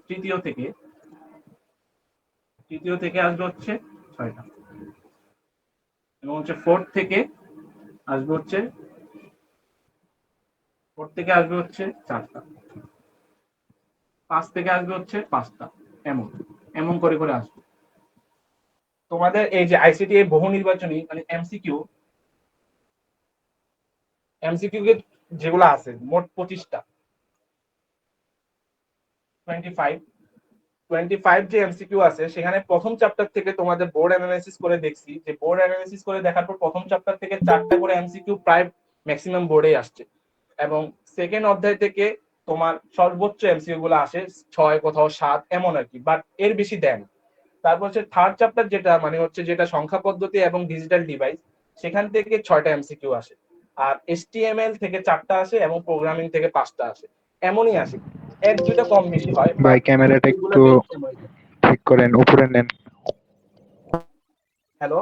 তৃতীয় থেকে আসবে হচ্ছে 6টা, এবং হচ্ছে ফোর্থ থেকে আসবে হচ্ছে 4টা, 5 থেকে আসবে হচ্ছে 5টা, এমন এমন করে করে আসবে। তোমাদের এই যে আইসিটি বহু নির্বাচনী মানে এমসিকিউ যেগুলো আছে মোট 25টা, 25 যে এমসিকিউ আছে সেখানে প্রথম চ্যাপ্টার থেকে তোমাদের বোর্ড অ্যানালাইসিস করে দেখছি, যে বোর্ড অ্যানালাইসিস করে দেখার পর প্রথম চ্যাপ্টার থেকে 4টা করে এমসিকিউ প্রায় ম্যাক্সিমাম বোর্ডেই আসছে, এবং সেকেন্ড অধ্যায় থেকে তোমার সর্বোচ্চ এমসিকিউ গুলো আসে 6, কোথাও 7 এমন আর কি, বাট এর বেশি দেন। তারপর হচ্ছে থার্ড চ্যাপ্টার যেটা মানে হচ্ছে যেটা সংখ্যা পদ্ধতি এবং ডিজিটাল ডিভাইস, সেখান থেকে 6টা এমসিকিউ আসে, আর এসটিএমএল থেকে 4টা আসে এবং প্রোগ্রামিং থেকে 5টা আসে, এমনই আসে, 1-2টা কম বেশি হয়, ভাই বাট ক্যামেরাটা একটু সবগুলোতেই এমনই। ঠিক করেন, উপরে নেন। হ্যালো,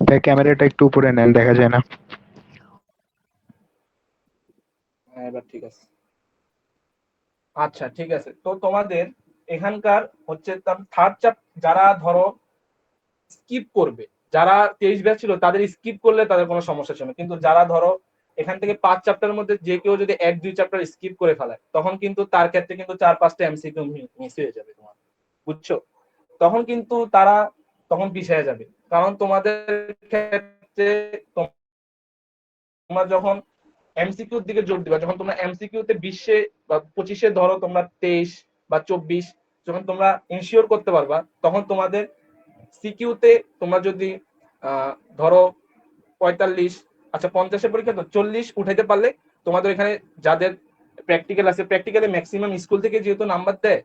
ভাই ক্যামেরাটা একটু উপরে নেন, দেখা যায় না। হ্যাঁ এবার ঠিক আছে। আচ্ছা ঠিক আছে, তো তোমাদের এখানকার হচ্ছে থার্ড যারা ধরো স্কিপ করবে, যারা 23 ব্যাচ ছিল তাদের স্কিপ করলে তাদের কোনো সমস্যা ছিল না, কিন্তু যারা ধরো এখান থেকে 5 চ্যাপ্টারের মধ্যে যে কেউ যদি 1-2 চ্যাপ্টার স্কিপ করে ফেলায়, তখন কিন্তু তার ক্ষেত্রে কিন্তু 4-5টা এমসিকিউ মিস হয়ে যাবে তোমার, বুঝছো? তখন কিন্তু তারা তখন পিছিয়ে যাবে, কারণ তোমাদের ক্ষেত্রে তোমরা যখন এমসিকিউর দিকে জোর দিবা, যখন তোমরা এমসিকিউ তে 20 বা 25 ধরো তোমরা 23 বা 24 যখন তোমরা ইনশিওর করতে পারবা, তখন তোমাদের সিকিউ তে তোমরা যদি ধরো 45, আচ্ছা 50-এর পরীক্ষা তো 40 উঠাইতে পারলে, তোমাদের এখানে যাদের প্র্যাকটিক্যাল আছে, প্র্যাকটিক্যালে ম্যাক্সিমাম স্কুল থেকে যেহেতু নাম্বার দেয়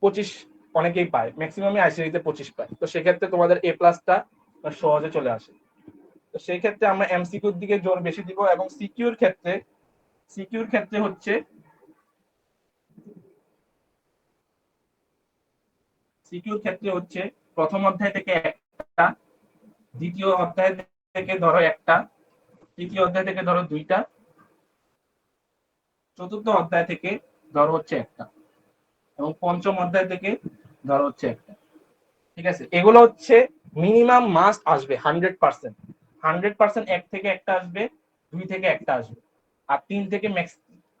25 অনেকেই পায়, ম্যাক্সিমামই আইসিডিতে 25 পায়, তো সেক্ষেত্রে তোমাদের এ প্লাসটা সহজে চলে আসে। তো সেই ক্ষেত্রে আমরা এমসিকিউর দিকে জোর বেশি দিব, এবং সিকিউর ক্ষেত্রে হচ্ছে প্রথম অধ্যায় থেকে একটা, দ্বিতীয় অধ্যায় থেকে ধরো একটা, তৃতীয় অধ্যায় থেকে ধরো 2টা, চতুর্থ অধ্যায় থেকে ধরো হচ্ছে একটা, এবং পঞ্চম অধ্যায় থেকে ধরো হচ্ছে একটা। ঠিক আছে, এগুলো হচ্ছে মিনিমাম মাস্ট আসবে 100%, 100% 1 থেকে একটা আসবে, 2 থেকে একটা আসবে, আর 3 থেকে ম্যাক্স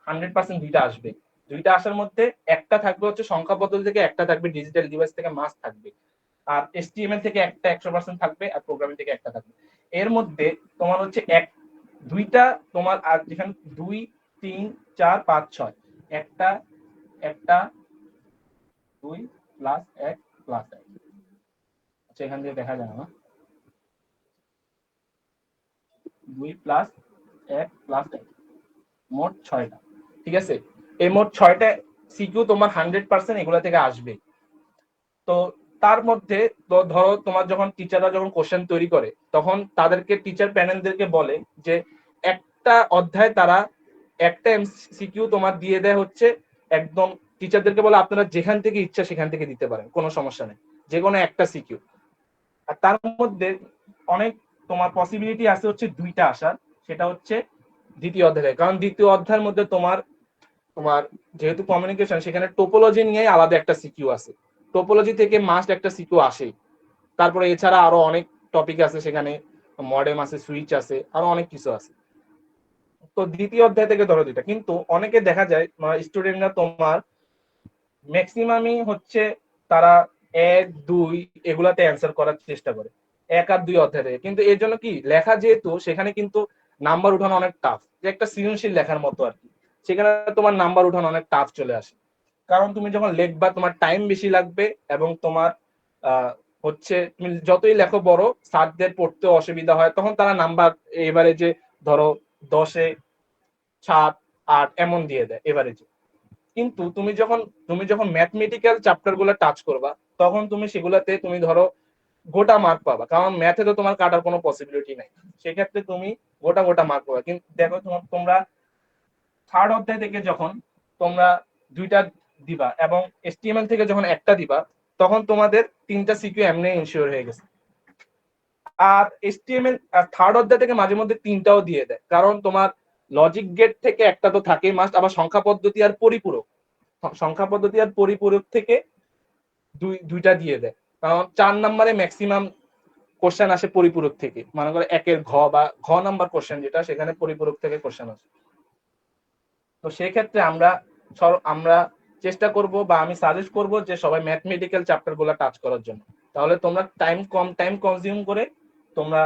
100% 2টা আসবে। 2টা আসার মধ্যে একটা থাকবে হচ্ছে সংখ্যা পদ্ধতি থেকে, একটা থাকবে ডিজিটাল ডিভাইস থেকে, মাস্ট থাকবে, আর এসটিএমএল থেকে একটা 100% থাকবে, আর প্রোগ্রামিং থেকে একটা থাকবে। এর মধ্যে তোমার হচ্ছে 2টা তোমার, আর যেখানে 2, 3, 4, 5, 6 একটা, একটা, 2 প্লাস 1 প্লাস 1, আচ্ছা এখান দিয়ে দেখা যায় না, 2 প্লাস 1 প্লাস 1, মোট 6টা। ঠিক আছে, এই মোট 6টা সিকিউ তোমার 100% এগুলো থেকে আসবে। তো তার মধ্যে ধরো তোমার যখন টিচাররা যখন কোশ্চেন তৈরি করে, তখন তাদেরকে টিচার প্যানেলদেরকে বলে যে একটা অধ্যায় তারা একটা এমসিকিউ তোমার দিয়ে দেয় হচ্ছে একদম, টিচারদেরকে বলে আপনারা যেখান থেকে ইচ্ছা সেখান থেকে দিতে পারেন, কোনো সমস্যা নেই, যে কোনো একটা সিকিউ। আর তার মধ্যে অনেক তোমার পসিবিলিটি আছে হচ্ছে 2টা আসার, সেটা হচ্ছে দ্বিতীয় অধ্যায়, কারণ দ্বিতীয় অধ্যায়ের মধ্যে তোমার তোমার যেহেতু কমিউনিকেশন, সেখানে টোপোলজি নিয়ে আলাদা একটা সিকিউ আছে, টোপোলজি থেকে মাস্ট একটা সিকিউ আসে। তারপরে এছাড়া আরো অনেক টপিক আছে সেখানে, মডেম আছে, সুইচ আছে, আরো অনেক কিছু আছে। তো দ্বিতীয় অধ্যায় থেকে ধরো 2টা, কিন্তু অনেকে দেখা যায় স্টুডেন্টরা তোমার ম্যাক্সিমামই হচ্ছে তারা 1, 2 এগুলাতে অ্যান্সার করার চেষ্টা করে, 1 আর 2 অধ্যায় থেকে, কিন্তু এর জন্য কি লেখা যেহেতু সেখানে কিন্তু নাম্বার উঠানো অনেক টাফ, যে একটা সৃজনশীল লেখার মতো আর কি, সেখানে তোমার নাম্বার উঠানো অনেক টাফ চলে আসে, কারণ তুমি যখন লিখবা তোমার টাইম বেশি লাগবে, এবং তোমার হচ্ছে তুমি যতই লেখো বড় স্যারদের পড়তে অসুবিধা হয়, তখন তারা নাম্বার এবারে যে ধরো 10-এ 7, 8 এমন দিয়ে দেয় এভারেজে। কিন্তু তুমি যখন ম্যাথমেটিক্যাল চ্যাপ্টার গুলো টাচ করবা, তখন তুমি সেগুলাতে তুমি ধরো গোটা মার্ক পাবা, কারণ ম্যাথে তো তোমার কাটার কোনো পসিবিলিটি নাই, সেক্ষেত্রে তুমি গোটা গোটা মার্ক পাবা। কিন্তু দেখো তোমরা থার্ড অধ্যায় থেকে যখন তোমরা 2টা দিবা এবং এসটিএমএল থেকে যখন একটা দিবা, তখন তোমাদের 3টা সিকিউ এমনি ইনশিওর হয়ে গেছে। আর এসটিএমএল থার্ড অধ্যায় থেকে মাঝে মধ্যে 3টাও দিয়ে দেয়, কারণ তোমার লজিক গেট থেকে একটা তো থাকেই মাস্ট, আবার সংখ্যা পদ্ধতি আর পরিপূরক, সংখ্যা পদ্ধতি আর পরিপূরক থেকে দুইটা দিয়ে দেয়। কারণ 4 নম্বরে ম্যাক্সিমাম কোশ্চেন আসে পরিপূরক থেকে, মনে করে 1 এর ঘ বা ঘ নাম্বার কোশ্চেন যেটা, সেখানে পরিপূরক থেকে কোশ্চেন আসে। তো সেই ক্ষেত্রে আমরা চেষ্টা করব বা আমি সাজেস্ট করব যে সবাই ম্যাথমেটিক্যাল চ্যাপ্টার গুলো টাচ করার জন্য। তাহলে তোমরা টাইম কনজিউম করে তোমরা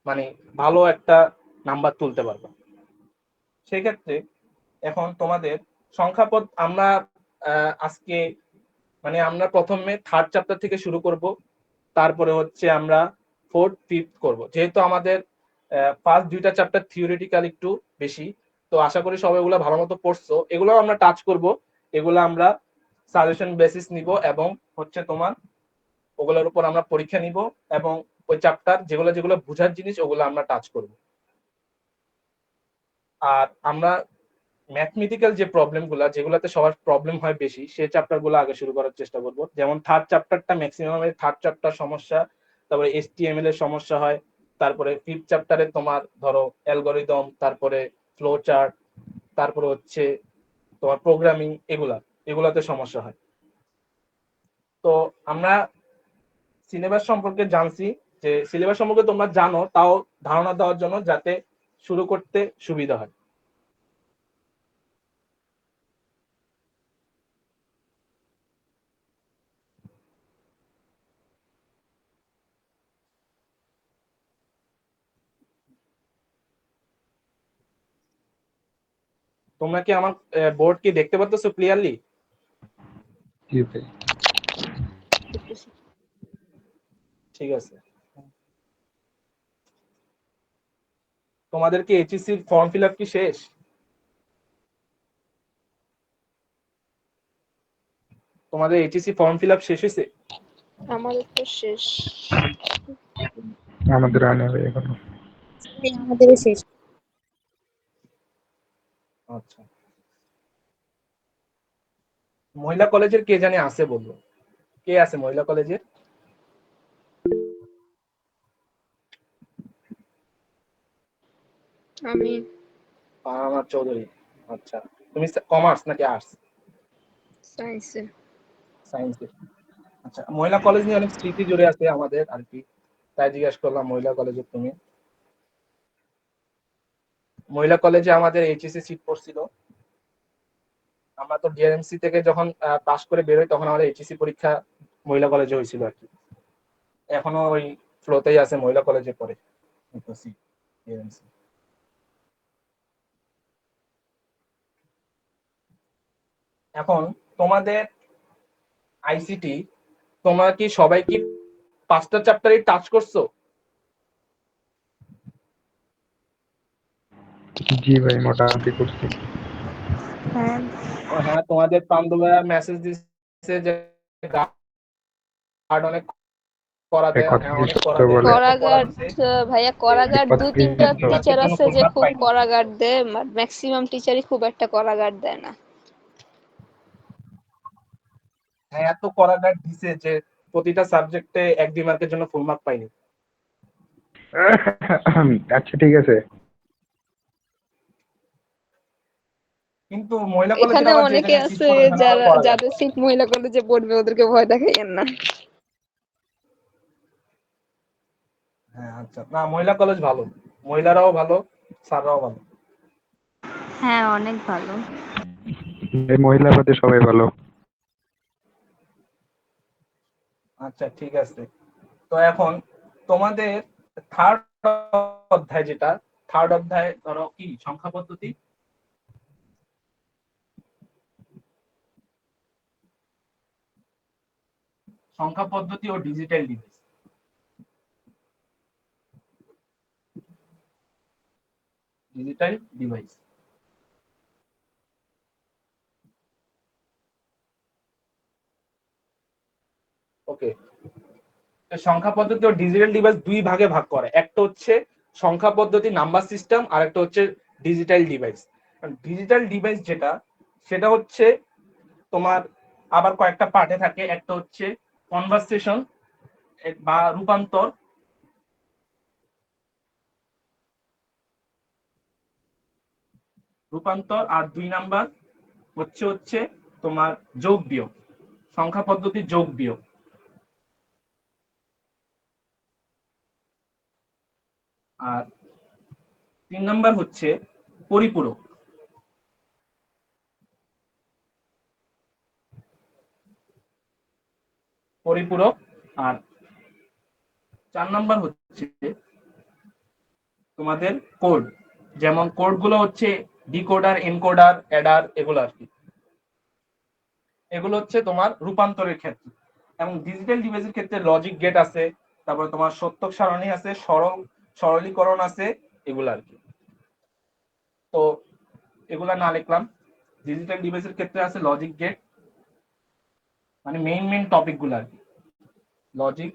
মানে ভালো একটা নাম্বার তুলতে পারবে। সেই ক্ষেত্রে এখন তোমাদের সংখ্যাপদ আমরা আজকে মানে আমরা প্রথমে থার্ড চ্যাপ্টার থেকে শুরু করব, তারপরে হচ্ছে আমরা ফোর্থ ফিফথ করব। যেহেতু আমাদের ফার্স্ট দুইটা চ্যাপ্টার থিওরিটিক্যাল একটু বেশি, তো আশা করি সবাই এগুলো ভালো মতো পড়ছো। এগুলো আমরা টাচ করব, এগুলো আমরা সাজেশন বেসিস নিব এবং হচ্ছে তোমার ওগুলোর উপর আমরা পরীক্ষা নিব, এবং ওই চ্যাপ্টার যেগুলো যেগুলো বোঝার জিনিস ওগুলো আমরা টাচ করব। আর আমরা ম্যাথমেটিক্যাল যে প্রবলেম গুলা যেগুলোতে সবার প্রবলেম হয় বেশি, সেই চ্যাপ্টার গুলো আগে শুরু করার চেষ্টা করব। যেমন থার্ড চ্যাপ্টারটা ম্যাক্সিমাম থার্ড চ্যাপ্টার সমস্যা, তারপরে HTML এর সমস্যা হয়, তারপরে ফিফথ চ্যাপ্টারে তোমার ধরো অ্যালগরিদম, তারপরে ফ্লো চার্ট, তারপরে হচ্ছে তোমার প্রোগ্রামিং, এগুলাতে সমস্যা হয়। তো আমরা সিলেবাস সম্পর্কে জানছি, যে সিলেবাস সম্পর্কে তোমরা জানো, তাও ধারণা দেওয়ার জন্য যাতে শুরু করতে সুবিধা হয়। তোমরা কি আমার বোর্ড কি দেখতে পাচ্ছ ক্লিয়ারলি? জি ভাই। ঠিক আছে। তোমাদের কি এইচএসসি ফর্ম ফিল আপ কি শেষ? তোমাদের এইচএসসি ফর্ম ফিল আপ শেষ হয়েছে? আমাদের তো শেষ। আমাদের আনে ভাই এখনো। আমাদের শেষ। আচ্ছা, মহিলা কলেজের কে জানে আছে বললো? কে আছে মহিলা কলেজের? আমি আমার চৌধুরী। আচ্ছা, তুমি কমার্স নাকি আর্টস? সায়েন্সে। সায়েন্স। আচ্ছা, মহিলা কলেজ নিয়ে অনেক স্মৃতি জুড়ে আছে আমাদের আর কি, তাই জিজ্ঞাসা করলাম মহিলা কলেজে তুমি। মহিলা কলেজে আমাদের এইচএসসি সিট পড়ছিল। আমরা তো ডিআরএমসি থেকে যখন পাস করে বেরোই তখন আমাদের এইচএসসি পরীক্ষা মহিলা কলেজে হয়েছিল আর কি। এখনো ওই ফ্লোতেই আছে, মহিলা কলেজে পড়ে ডিআরএমসি। এখন তোমাদের আইসিটি, তোমরা কি সবাই কি 5টা চ্যাপ্টারই টাচ করছো? জি ভাই, মোটামুটি করছি। হ্যাঁ, হ্যাঁ, তোমাদের পান্ডুরা মেসেজ দিচ্ছে যে গার্ড অনেক করা এই দেয়। কথা হ্যাঁ, কি অনেক করা সত্য দেয়, বলে? এত করা করাগার্ড। দিছে ভাইয়া যে করাগার্ড কথা দুই কি তিনটা সত্য? টিচার আজকের জন্য আছে ফুল যে মার্ক খুব পাইনি। করাগার্ড দেয়, ম্যাক্সিমাম টিচারই খুব একটা করাগার্ড দেয় না। হ্যাঁ, এত করা গার্ড দিছে যে প্রতিটা সাবজেক্টে 1-2 মার্কের জন্য ফুল মার্ক পাইনি। আচ্ছা ঠিক আছে। কিন্তু মহিলা কলেজের এখানে আবার যে অনেকে জায়গায় সিট আছে পড়ে ওখানে আবার যারা করা গার্ড যাদের দেয়। সিট মহিলা কলেজে পড়বে, ওদেরকে ভয় দেখাইয়েন না। হ্যাঁ, আচ্ছা, না মহিলা কলেজ ভালো, মহিলারাও ভালো, স্যাররাও ভালো। হ্যাঁ, অনেক ভালো। এই মহিলা বাদে সবাই ভালো। আচ্ছা, ঠিক আছে। তো এখন তোমাদের থার্ড অধ্যায় যেটা, থার্ড অধ্যায় ধরো কি সংখ্যা পদ্ধতি, সংখ্যা পদ্ধতি ও ডিজিটাল ডিভাইস। ডিজিটাল ডিভাইস, ওকে। সংখ্যা পদ্ধতি ও ডিজিটাল ডিভাইস দুই ভাগে ভাগ করে, একটা হচ্ছে সংখ্যা পদ্ধতি নাম্বার সিস্টেম, আর একটা হচ্ছে ডিজিটাল ডিভাইস। ডিজিটাল ডিভাইস যেটা, সেটা হচ্ছে তোমার আবার কয়েকটা পার্টে থাকে। একটা হচ্ছে কনভারসেশন বা রূপান্তর, আর 2 নাম্বার হচ্ছে তোমার যোগ বিয়োগ, সংখ্যা পদ্ধতি যোগ বিয়োগ। আর 3 নাম্বার হচ্ছে পরিপূরক। পরিপূরক। আর 4 নাম্বার হচ্ছে তোমাদের কোড, যেমন কোড গুলো হচ্ছে ডিকোডার, এনকোডার, অ্যাডার, এগুলো আর কি। এগুলো হচ্ছে তোমার রূপান্তরের ক্ষেত্রে। এবং ডিজিটাল ডিভাইসের ক্ষেত্রে লজিক গেট আছে, তারপরে তোমার সত্যক সারণী আছে, সরলীকরণ আছে, এগুলো আর কি। তো এগুলা না লিখলাম। ডিজিটাল ডিভাইসের ক্ষেত্রে আছে লজিক গেট, মানে মেইন টপিক গুলো আর কি। লজিক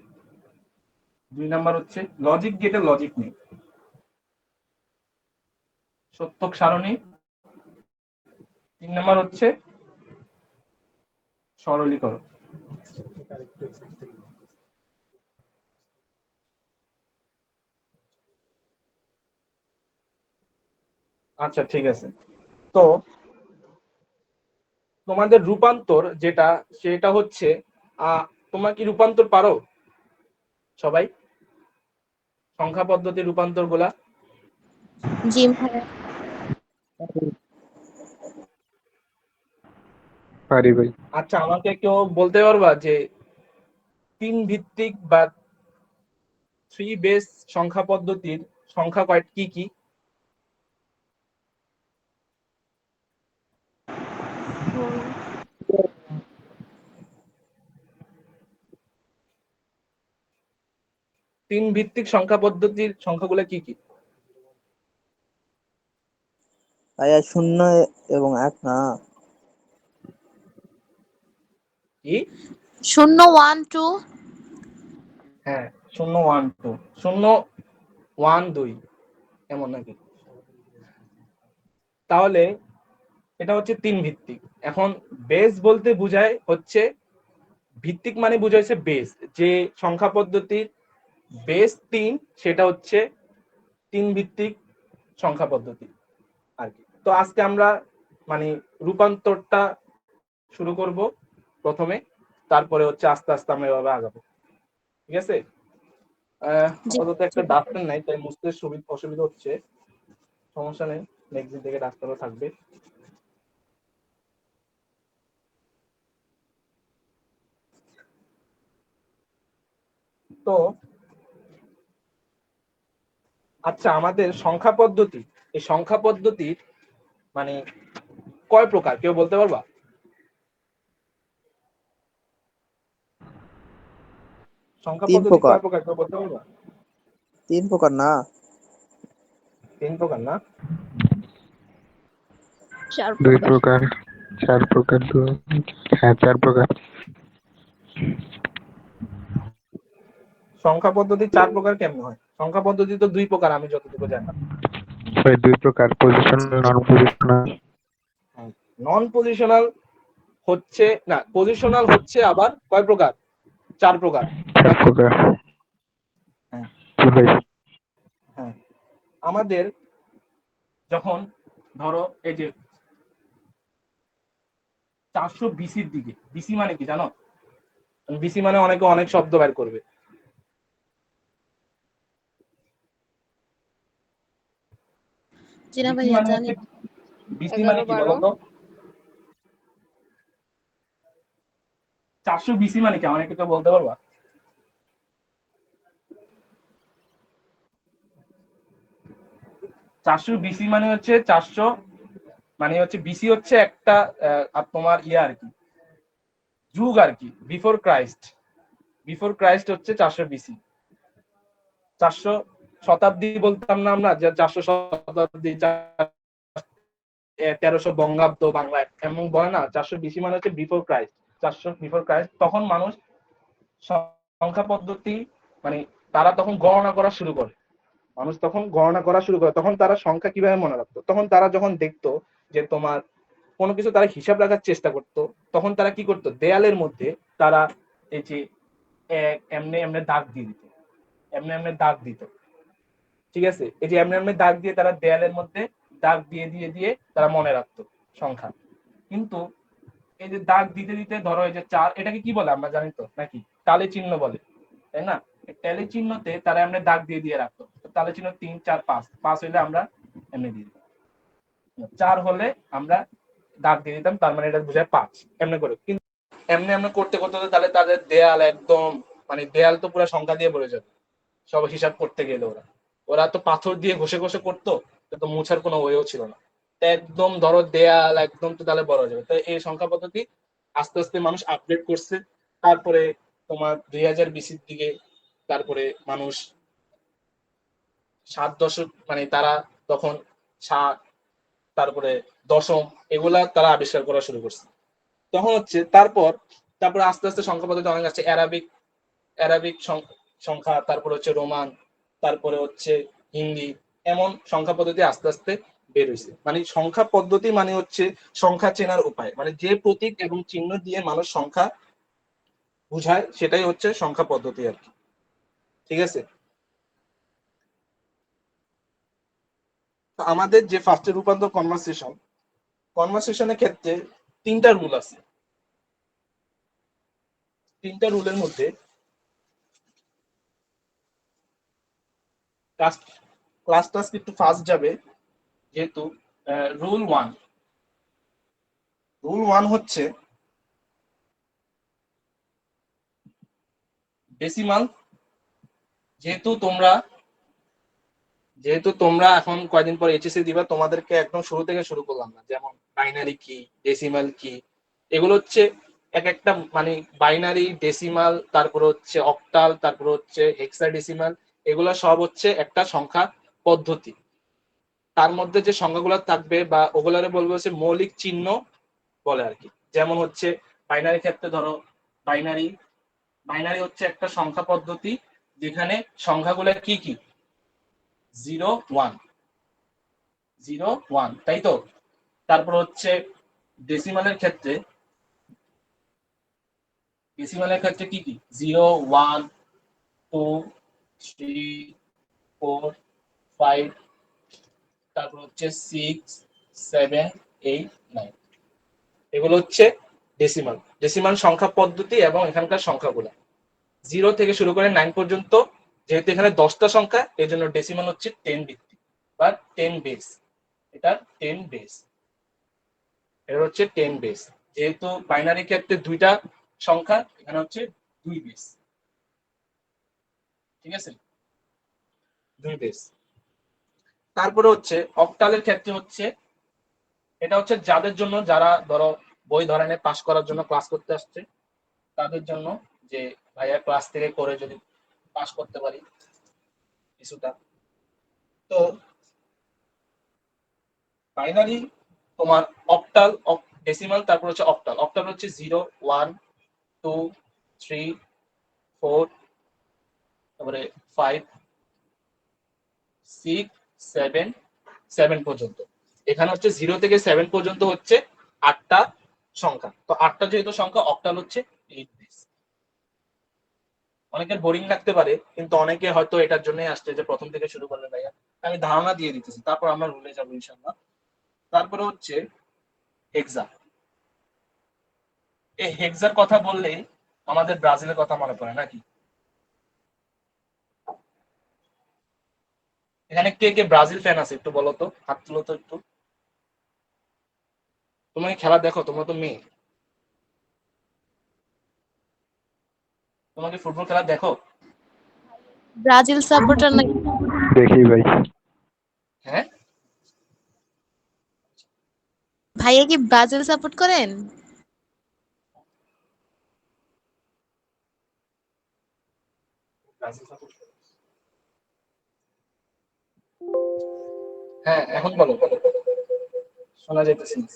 2 নাম্বার হচ্ছে লজিক গেটে লজিক নেই। সত্যক সারণী 3 নাম্বার হচ্ছে সরলীকরণ। আচ্ছা ঠিক আছে। তো তোমাদের রূপান্তর যেটা, সেটা হচ্ছে তোমরা কি রূপান্তর পারো সবাই? সংখ্যা পদ্ধতির রূপান্তর গুলা? জি ভাইয়া। পারি ভাই। আচ্ছা, আমাকে কেউ বলতে পারবা যে 3 ভিত্তিক বা 3 বেস সংখ্যা পদ্ধতির সংখ্যা কি কি? হুম, 3 ভিত্তিক সংখ্যা পদ্ধতির সংখ্যাগুলো কি কি? ভাইয়া 0 এবং 1 না? কি? 0 1 2। হ্যাঁ, 0 1 2, 0 1 2 এমন নাকি? তাহলে এটা হচ্ছে 3 ভিত্তিক। এখন বেস বলতে বোঝায় হচ্ছে, ভিত্তিক মানে বুঝাইছে বেস, যে সংখ্যা পদ্ধতির বেস 3, সেটা হচ্ছে 3 ভিত্তিক সংখ্যা পদ্ধতি আর কি। তো আজকে আমরা মানে রূপান্তরটা শুরু করব প্রথমে, তারপরে হচ্ছে আস্তে আস্তে আমরা এভাবে আগাবো। ঠিক আছে? জি। আপাতত একটা ডাক্তার নাই, তাই বুঝতে অসুবিধা হচ্ছে। সমস্যা নেই, নেক্সট দিন থেকে ডাক্তারও থাকবে। তো আচ্ছা, আমাদের সংখ্যা পদ্ধতি, এই সংখ্যা পদ্ধতির মানে কয় প্রকার কেউ বলতে পারবা? সংখ্যা 3 পদ্ধতি প্রকার। কয় প্রকার কেউ বলতে পারবা? 3 প্রকার না? 3 প্রকার না? 4 2 প্রকার। প্রকার, 4 প্রকার তো। হ্যাঁ, 4 প্রকার। সংখ্যা পদ্ধতি 4 প্রকার কেমন হয়? সংখ্যা পদ্ধতি তো 2 প্রকার আমি যতটুকু জানি। ভাই 2 প্রকার, পজিশনাল, নন পজিশনাল। নন পজিশনাল হচ্ছে না, পজিশনাল হচ্ছে আবার কয় প্রকার? 4 প্রকার 4 নাকি? প্রকার। হ্যাঁ। জি ভাই। হ্যাঁ, আমাদের যখন ধরো এই যে 400 বিসির দিকে, বিসি মানে কি জানো? বিসি মানে অনেকে অনেক শব্দ বের করবে। জি না বিসি ভাইয়া মানে জানি। হচ্ছে, বিসি মানে 11 কি 12। বলো তো? 400 বিসি মানে কি, আমার একটু বলতে পারবা? 400 বিসি মানে হচ্ছে 400, মানে হচ্ছে বিসি হচ্ছে একটা তোমার ইয়ে আর কি, যুগ আর কি, বিফোর ক্রাইস্ট। বিফোর ক্রাইস্ট হচ্ছে 400 বিসি। 400 শতাব্দী বলতাম না আমরা, যে 400 শতাব্দী, 1300 বঙ্গাব্দ বাংলায় এমন বলে না? 400 বিসি মানে হচ্ছে বিফোর ক্রাইস্ট। 400 বিফোর ক্রাইস্ট, তখন মানুষ সংখ্যা পদ্ধতি মানে তারা তখন গণনা করা শুরু করে। মানুষ তখন গণনা করা শুরু করে, তখন তারা সংখ্যা কিভাবে মনে রাখতো? তখন তারা যখন দেখতো যে তোমার কোনো কিছু তারা হিসাব রাখার চেষ্টা করতো, তখন তারা কি করতো? দেয়ালের মধ্যে তারা এই যে এমনি এমনি দাগ দিয়ে দিত, এমনি এমনি দাগ দিত। ঠিক আছে? এই যে এমনি এমনি দাগ দিয়ে তারা দেয়ালের মধ্যে দাগ দিয়ে দিয়ে দিয়ে তারা মনে রাখতো সংখ্যা। কিন্তু এই যে দাগ দিতে দিতে ধরো এই যে 4, এটাকে কি বলে আমরা জানি তো নাকি? তালে চিহ্ন বলে, তাই না? তালে চিহ্নতে তারা আমরা দাগ দিয়ে দিয়ে রাখতো। তালে চিহ্ন 3 4 5, 5 হইলে আমরা এমনি দিয়ে দিতাম, 4 হলে আমরা দাগ দিয়ে দিতাম, তার মানে এটা বোঝায় 5, এমনি করে। কিন্তু এমনি আমরা করতে করতে তাহলে তাদের দেয়াল একদম, মানে দেয়াল তো পুরো সংখ্যা দিয়ে ভরে যাবে সব হিসাব করতে গেলে। ওরা ওরা তো পাথর দিয়ে ঘষে ঘষে করতো, তো মোছার কোনো ওয়েও ছিল না। তো একদম ধরো দেয়াল একদম তো তাহলে বড় হয়ে যাবে। তো এই সংখ্যা পদ্ধতি আস্তে আস্তে মানুষ আপডেট করছে। তারপরে তোমার 2000 বিসির দিকে তারপরে মানুষ 7 দশক, মানে তারা তখন 7, তারপরে দশম, এগুলা তারা আবিষ্কার করা শুরু করছে। তখন হচ্ছে তারপরে আস্তে আস্তে সংখ্যা পদ্ধতি অনেক আছে, অ্যারাবিক অ্যারাবিক সংখ্যা, তারপরে হচ্ছে রোমান, তারপরে হচ্ছে হিন্দি, এমন সংখ্যা পদ্ধতি আস্তে আস্তে বের হয়েছে। মানে সংখ্যা পদ্ধতি মানে হচ্ছে সংখ্যা চেনার উপায়, মানে যে প্রতীক এবং চিহ্ন দিয়ে মানুষ সংখ্যা বুঝায় সেটাই হচ্ছে সংখ্যা পদ্ধতি আর কি। ঠিক আছে? তো আমাদের যে ফার্স্টে রূপান্তর কনভার্সেশনের ক্ষেত্রে 3টা রুল আছে। 3টা রুলের মধ্যে ক্লাসটা একটু ফাস্ট যাবে, যেহেতু রুল ওয়ান রুল ওয়ান হচ্ছে ডেসিমাল। যেহেতু তোমরা যেহেতু তোমরা এখন কয়দিন পর এইচএসসি দিবা, তোমাদেরকে একদম শুরু থেকে শুরু করলাম না, যেমন বাইনারি কি, ডেসিমাল কি, এগুলো হচ্ছে এক একটা, মানে বাইনারি, ডেসিমাল, তারপর হচ্ছে অক্টাল, তারপর হচ্ছে হেক্সাডেসিমাল, এগুলো সব হচ্ছে একটা সংখ্যা পদ্ধতি। তার মধ্যে যে সংখ্যাগুলো থাকবে বা ওগুলারে বলবো হচ্ছে মৌলিক চিহ্ন বলে আর কি। যেমন হচ্ছে বাইনারি ক্ষেত্রে ধরো, বাইনারি বাইনারি হচ্ছে একটা সংখ্যা পদ্ধতি যেখানে সংখ্যাগুলো কি কি, 0 1, 0 1, তাই তো? তারপর হচ্ছে ডেসিমালের ক্ষেত্রে কি কি, 0 1 2 3 4 5, তারপর হচ্ছে 6 7 8 9, এগুলো হচ্ছে ডেসিমাল ডেসিমাল সংখ্যা পদ্ধতি। এবং এখানকার সংখ্যাগুলো 0 থেকে শুরু করে 9 পর্যন্ত, যেহেতু এখানে 10টা সংখ্যা, এই জন্য ডেসিমাল হচ্ছে 10 ভিত্তিক বা 10 বেস। এটা 10 বেস, এটা হচ্ছে 10 বেস। যেহেতু বাইনারি ক্ষেত্রে 2টা সংখ্যা, এখানে হচ্ছে 2 বেস। ঠিক আছে, 2 বেস। তারপরে হচ্ছে অক্টালের ক্ষেত্রে হচ্ছে, এটা হচ্ছে যাদের জন্য, যারা ধরো বই ধরনে পাস করার জন্য ক্লাস করতে আসছে, তাদের জন্য, যে ভাইয়া ক্লাস থেকে করে যদি পাস করতে পারি কিছুটা। তো বাইনারি তোমার অক্টাল, ডেসিমাল, তারপর হচ্ছে অক্টাল। অক্টাল হচ্ছে 0 1 2 3 4, তারপরে 5 6 7 7 পর্যন্ত। এখানে হচ্ছে 0 থেকে 7 পর্যন্ত হচ্ছে 8টা সংখ্যা। তো 8টা যেহেতু সংখ্যা, অক্টাল হচ্ছে 8 বেস। অনেকের বোরিং লাগতে পারে, কিন্তু অনেকে হয়তো এটার জন্যই আসছে যে প্রথম থেকে শুরু করবে ভাইয়া। আমি ধারণা দিয়ে দিতেছি, তারপর আমরা রুলে যাবো ইনশাআল্লাহ। তারপরে হচ্ছে হেক্সা। এই হেক্সার কথা বললেই আমাদের ব্রাজিলের কথা মনে পড়ে নাকি? এখানে কে কে ব্রাজিল ফ্যান আছে একটু বলো তো, হাত তুলো তো একটু। তুমি খেলা দেখো? তোমরা তো মেয়ে, তোমাকে ফুটবল খেলা দেখো? ব্রাজিল সাপোর্টার নাকি? দেখি ভাই। হ্যাঁ, ভাইয়া কি ব্রাজিল সাপোর্ট করেন? ব্রাজিল support করো। হ্যাঁ, এখন বলো, শোনা যাইতেছে না।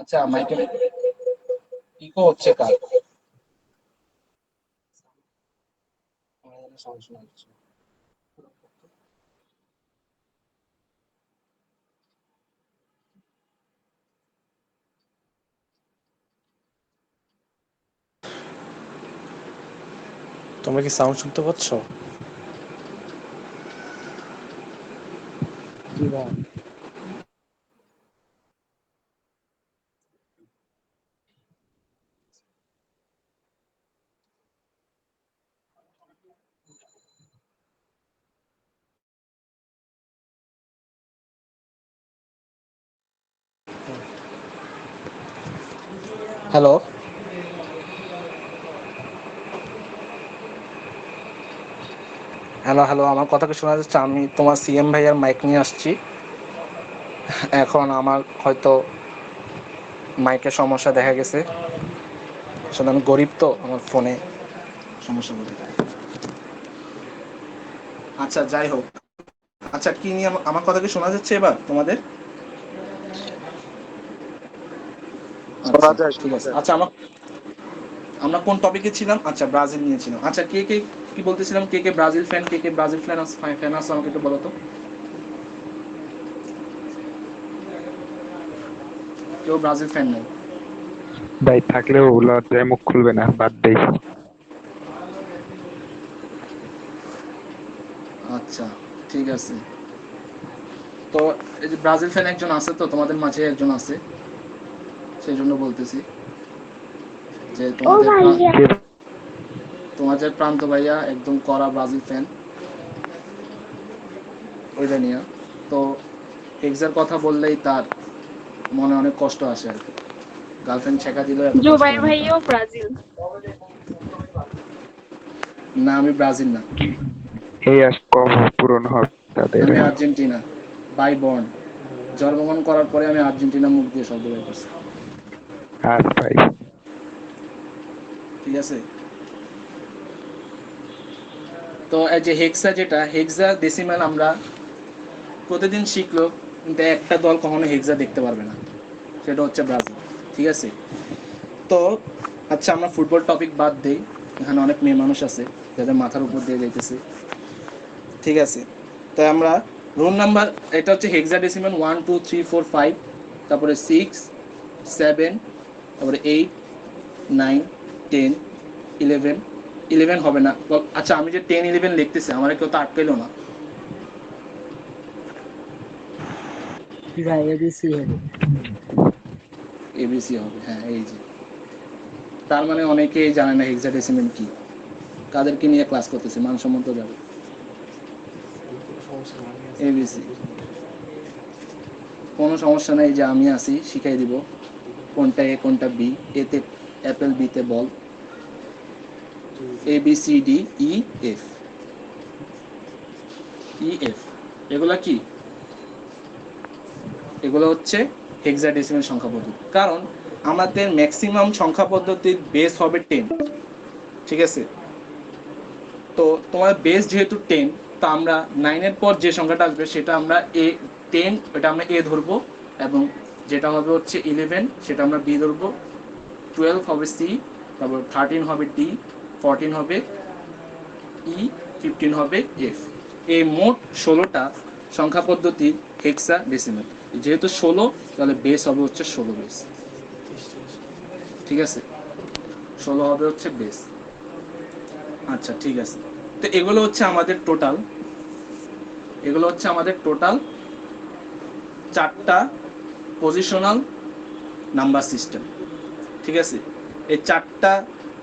আচ্ছা, মাইকেল ইকো হচ্ছে কার? আমার সাউন্ড শোনা যাচ্ছে না। তোমরা কি সাউন্ড শুনতে পাচ্ছ? জি ভাই। হ্যালো, হ্যালো, হ্যালো, আমার কথা কি শোনা যাচ্ছে? আমি তোমার সিএম ভাইয়ার মাইক নিয়ে আসছি। এখন আমার হয়তো মাইকের সমস্যা দেখা গেছে, আসলে আমি গরিব তো, আমার ফোনে সমস্যা বলতে পারে। আচ্ছা, যাই হোক। আচ্ছা, কি নিয়ে আমার কথা কি শোনা যাচ্ছে এবার তোমাদের? আচ্ছা, ঠিক আছে। আচ্ছা, আমরা কোন টপিকে ছিলাম? আচ্ছা, ব্রাজিল নিয়েছিলাম। আচ্ছা, কে কে কি বলতেছিলাম? কে কে ব্রাজিল ফ্যান, কে কে ব্রাজিল ফ্যান আছে আমাকে একটু বলো তো। কেউ ব্রাজিল ফ্যান নেই? ভাই থাকলেও লজ্জায় মুখ খুলবে না, বাদ দেই। আচ্ছা, ঠিক আছে। তো এই যে ব্রাজিল ফ্যান একজন আছে, তো তোমাদের মাঝে একজন আছে, সেই জন্য বলতেছি যে কে- তোমাদের প্রান্ত ভাইয়া একদম কড়া ব্রাজিল ফ্যান, ওইটা নিয়ে। তো এক্সার কথা বললেই তার মনে অনেক কষ্ট আসে আর কি। গার্লফ্রেন্ড ছেঁকা দিলেও এত কষ্ট জুবাইর হয় না তার। ভাইয়াও ব্রাজিল। না, আমি ব্রাজিল না, এই আশ কবে পূরণ হবে তাদের? আমি আর্জেন্টিনা বাই বর্ন। জন্মগ্রহণ করার পরে আমি আর্জেন্টিনা মুখ দিয়ে শব্দ বের করছি। আজ ভাই ঠিক আছে। তো এই যে হেক্সা, যেটা হেক্সা ডেসিমাল আমরা প্রতিদিন শিখলো, কিন্তু একটা দল কখনো হেক্সা দেখতে পারবে না, সেটা হচ্ছে ব্রাজিল। ঠিক আছে। তো আচ্ছা, আমরা ফুটবল টপিক বাদ দেই, এখানে অনেক মেয়ে মানুষ আছে যাদের মাথার উপর দিয়ে যাইতেছে। ঠিক আছে। তাই আমরা রোল নাম্বার, এটা হচ্ছে হেক্সাডেসিমাল 1 2 3 4 5, তারপরে 6 7, তারপরে 8 9 10 11, 11 হবে না। আচ্ছা, আমি যে 10 11 লিখতেছি, আমার কেউ তো আটকাইলো না। জি ভাই, এবিসি হবে। এবিসি হবে, হ্যাঁ, এই যে। তার মানে অনেকেই জানে না হেক্সাডেসিমাল কি। কাদেরকে নিয়ে ক্লাস করতেছে, মানসম্মত যাবে। এবিসি কোনো সমস্যা নাই, যে আমি আছি, শিখাই দিব কোনটা এ কোনটা বি। এতে অ্যাপেল, বিতে ball, A B C D E F. E F এগুলা কি? এগুলো হচ্ছে হেক্সাডেসিমাল সংখ্যা পদ্ধতি। কারণ আমাদের ম্যাক্সিমাম সংখ্যা পদ্ধতির বেস হবে 10। ঠিক আছে। তো তোমার বেস যেহেতু 10, তো আমরা 9-এর পর যে সংখ্যাটা আসবে সেটা আমরা এ 10, এটা আমরা এ ধরবো, এবং যেটা হবে হচ্ছে 11, সেটা আমরা বি ধরবো, 12 হবে সি, তারপর 13 হবে ডি, 14 হবে ই, 15 হবে এফ। এই মোট 16টা সংখ্যা পদ্ধতির হেক্সা ডেসিমাল। যেহেতু 16, তাহলে বেস হবে হচ্ছে 16 বেস। ঠিক আছে, 16 হবে হচ্ছে বেস। আচ্ছা, ঠিক আছে। তো এগুলো হচ্ছে আমাদের টোটাল, চারটা পজিশনাল নাম্বার সিস্টেম। ঠিক আছে। এই চারটা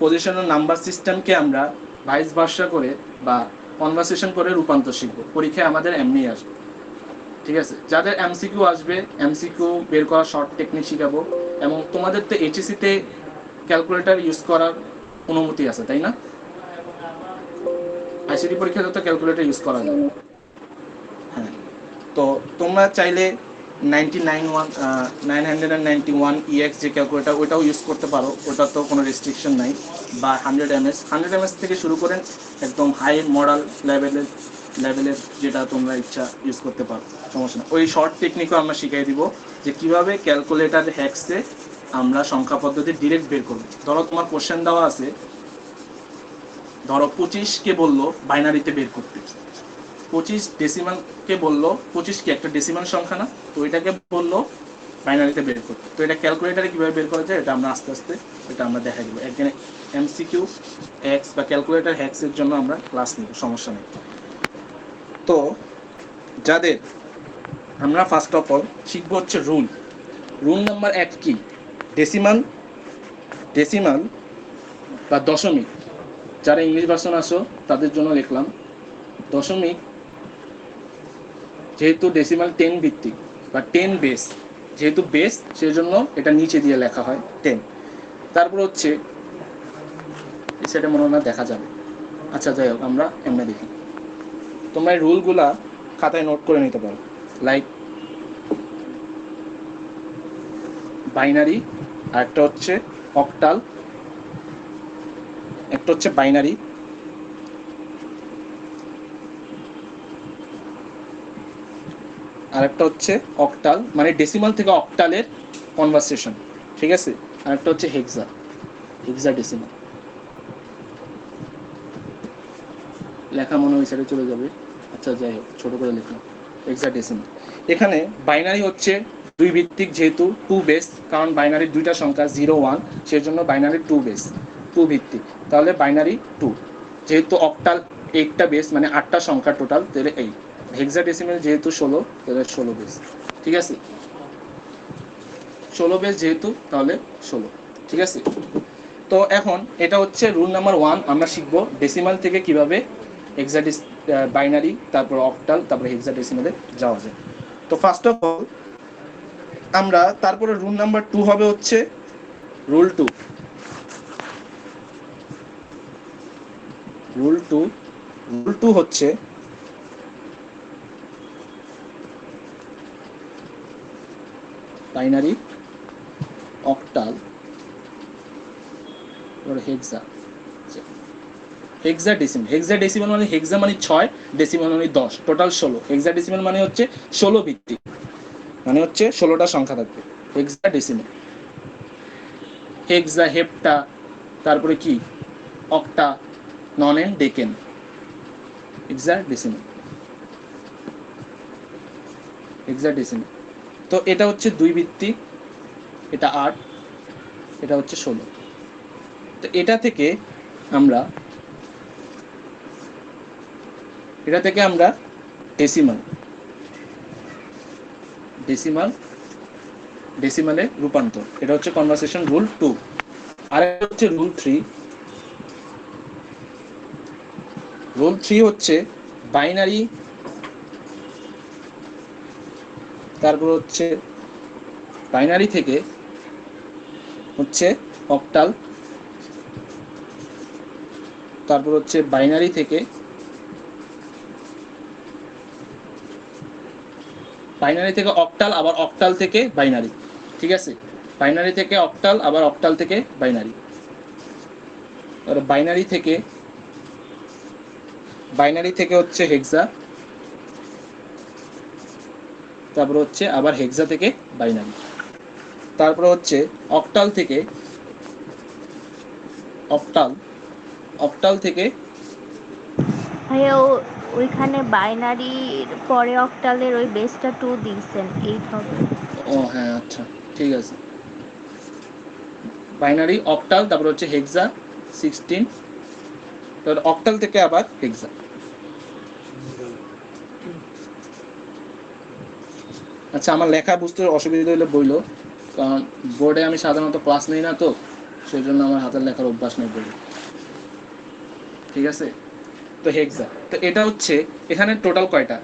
পজিশনাল নাম্বার সিস্টেমকে আমরা ভাইস ভার্সা করে বা কনভারসেশন করে রূপান্তর শিখব। পরীক্ষায় আমাদের এমনি আসবে। ঠিক আছে। যাদের এমসিকিউ আসবে, এমসিকিউ বের করা শর্ট টেকনিক শিখাবো। এবং তোমাদের তো এইচএসসিতে ক্যালকুলেটর ইউজ করার অনুমতি আছে, তাই না? আইসিটি পরীক্ষাতে তো ক্যালকুলেটর ইউজ করা যায়। হ্যাঁ। তো তোমরা চাইলে 991 EX যে ক্যালকুলেটর, ওটাও ইউজ করতে পারো, ওটা তো কোনো রেস্ট্রিকশন নাই। বা 100 ms থেকে শুরু করে একদম হাই মডেল লেভেলের যেটা তোমরা ইচ্ছা ইউজ করতে পারো, সমস্যা না। ওই শর্ট টেকনিকও আমরা শিখিয়ে দিব, যে কিভাবে ক্যালকুলেটর হ্যাক্সে আমরা সংখ্যা পদ্ধতি ডিরেক্ট বের করবো। ধরো তোমার কোশ্চেন দেওয়া আছে, ধরো 25-কে বললো বাইনারিতে বের করতে, 25 ডেসিমালকে বললো, 25 কি একটা ডেসিমাল সংখ্যা না, তো এটাকে বললো বাইনারিতে বের করতে। তো এটা ক্যালকুলেটারে কিভাবে বের করা যায়, এটা আমরা আস্তে আস্তে এটা আমরা দেখা দিব। একদিনে এমসিকিউ হ্যাক্স বা ক্যালকুলেটর হ্যাক্সের জন্য আমরা ক্লাস নিব, সমস্যা নেই। তো যাদের আমরা ফার্স্ট অফ অল শিখবো হচ্ছে রুল। রুল নাম্বার 1 কি? ডেসিমাল বা দশমিক। যারা ইংলিশ ভার্সন আসো তাদের জন্য লিখলাম দশমিক, যেহেতু ডেসিমাল 10 ভিত্তিক বা 10 বেস, যেহেতু বেস সেজন্য এটা নিচে দিয়ে লেখা হয় 10। তারপর হচ্ছে সেটা মনে হয় না দেখা যাবে, আচ্ছা যাই হোক আমরা এমনি দেখি। তোমরা এই রুলগুলা খাতায় নোট করে নিতে পারো, লাইক বাইনারি, আর একটা হচ্ছে অক্টাল, একটা হচ্ছে বাইনারি, আর একটা হচ্ছে অক্টাল মানে ডেসিমাল থেকে অক্টালের কনভার্সেশন, ঠিক আছে। আর একটা হচ্ছে হেক্সাডেসিমাল। লেখা মনে হয় সেটা চলে যাবে, আচ্ছা যাই হোক ছোট করে লিখলাম হেক্সাডেসিমাল। এখানে বাইনারি হচ্ছে 2 ভিত্তিক, যেহেতু 2 বেস, কারণ বাইনারির 2টা সংখ্যা 0 1, সেজন্য বাইনারি 2 বেস, 2 ভিত্তিক, তাহলে বাইনারি 2। যেহেতু অক্টাল 8টা বেস মানে 8টা সংখ্যা টোটাল, তাহলে 8। হেক্সাডেসিমাল যেহেতু 16, তাহলে 16 বেস, ঠিক আছে। 16 বেস যেহেতু, তাহলে 16, ঠিক আছে। তো এখন এটা হচ্ছে রুল নাম্বার 1, আমরা শিখবো ডেসিমাল থেকে কিভাবে বাইনারি, তারপর অক্টাল, তারপর হেক্সাডেসিমালে যাওয়া যায়। তো ফার্স্ট অফ অল আমরা তারপরে রুল নাম্বার 2 হবে হচ্ছে রুল 2। রুল 2 হচ্ছে বাইনারি, অক্টাল, হেক্সাডেসিমাল মানে হেক্সা মানে 6, ডেসিমাল মানে 10, টোটাল 16। হেক্সাডেসিমাল মানে হচ্ছে 16 ভিত্তিক, মানে হচ্ছে 16টা সংখ্যা থাকবে হেক্সাডেসিমাল। হেক্সা, হেপ্টা, তারপরে কি অক্টা, ননেন, ডেকেন, হেক্সাডেসিমাল। তো এটা হচ্ছে 2 ভিত্তিক, এটা 8, এটা হচ্ছে 16। তো এটা থেকে আমরা ডেসিমালে রূপান্তর, এটা হচ্ছে কনভার্সেশন রুল 2। আর একটা হচ্ছে রুল 3। রুল 3 হচ্ছে বাইনারি, তারপর হচ্ছে বাইনারি থেকে হচ্ছে অক্টাল, তারপর হচ্ছে বাইনারি থেকে অক্টাল, আবার অক্টাল থেকে বাইনারি, ঠিক আছে। বাইনারি থেকে অক্টাল, আবার অক্টাল থেকে বাইনারি, আর বাইনারি থেকে হচ্ছে হেক্সা, তারপর হচ্ছে আবার হেক্সা থেকে বাইনারি, তারপর হচ্ছে অক্টাল থেকে অক্টাল থেকে ভাইয়া ওইখানে বাইনারির পরে অক্টালের ওই বেসটা 2 দিয়েছেন, 8 হবে। ও হ্যাঁ আচ্ছা ঠিক আছে, বাইনারি, অক্টাল, তারপর হচ্ছে হেক্সা 16, তারপর অক্টাল থেকে আবার হেক্সা। আচ্ছা আমার লেখা বুঝতে অসুবিধা হলে বইলো, কারণ বোর্ডে আমি সাধারণত ক্লাস নেই না, তো সেই জন্য আমার হাতের লেখার অভ্যাস নেই বলে, ঠিক আছে। তো হেক্সা, তো এটা হচ্ছে এখানে টোটাল কয়টা,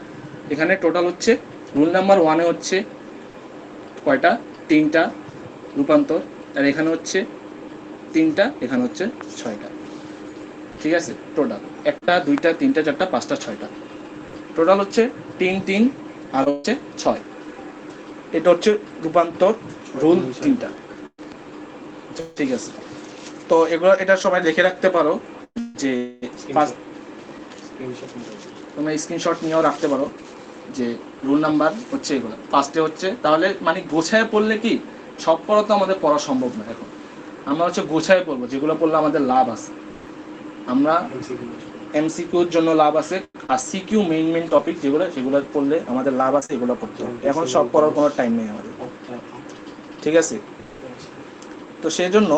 এখানে টোটাল হচ্ছে রুল নাম্বার 1-এ হচ্ছে কয়টা, 3টা রূপান্তর, আর এখানে হচ্ছে 3টা, এখানে হচ্ছে 6টা, ঠিক আছে। টোটাল 1টা 2টা 3টা 4টা 5টা 6টা, টোটাল হচ্ছে 3 3 আর হচ্ছে 6। এটা হচ্ছে রূপান্তর রুল 3টা, ঠিক আছে। তো এগুলো এটা সবাই লিখে রাখতে পারো, যে তোমরা স্ক্রিনশট নিয়েও রাখতে পারো, যে রুল নাম্বার হচ্ছে এগুলো ফার্স্টে হচ্ছে, তাহলে মানে গোছায় পড়লে কি সব পড়া তো আমাদের পড়া সম্ভব না। এখন আমরা হচ্ছে গোছায় পড়বো, যেগুলো পড়লে আমাদের লাভ আছে, আমরা এমসিকিউর জন্য লাভ আছে, আর সিকিউ মেইন টপিক যেগুলো, সেগুলো পড়লে আমাদের লাভ আছে, এগুলো পড়তে হবে। এখন সব পড়ার কোনো টাইম নেই আমাদের, ঠিক আছে। তো সেই জন্য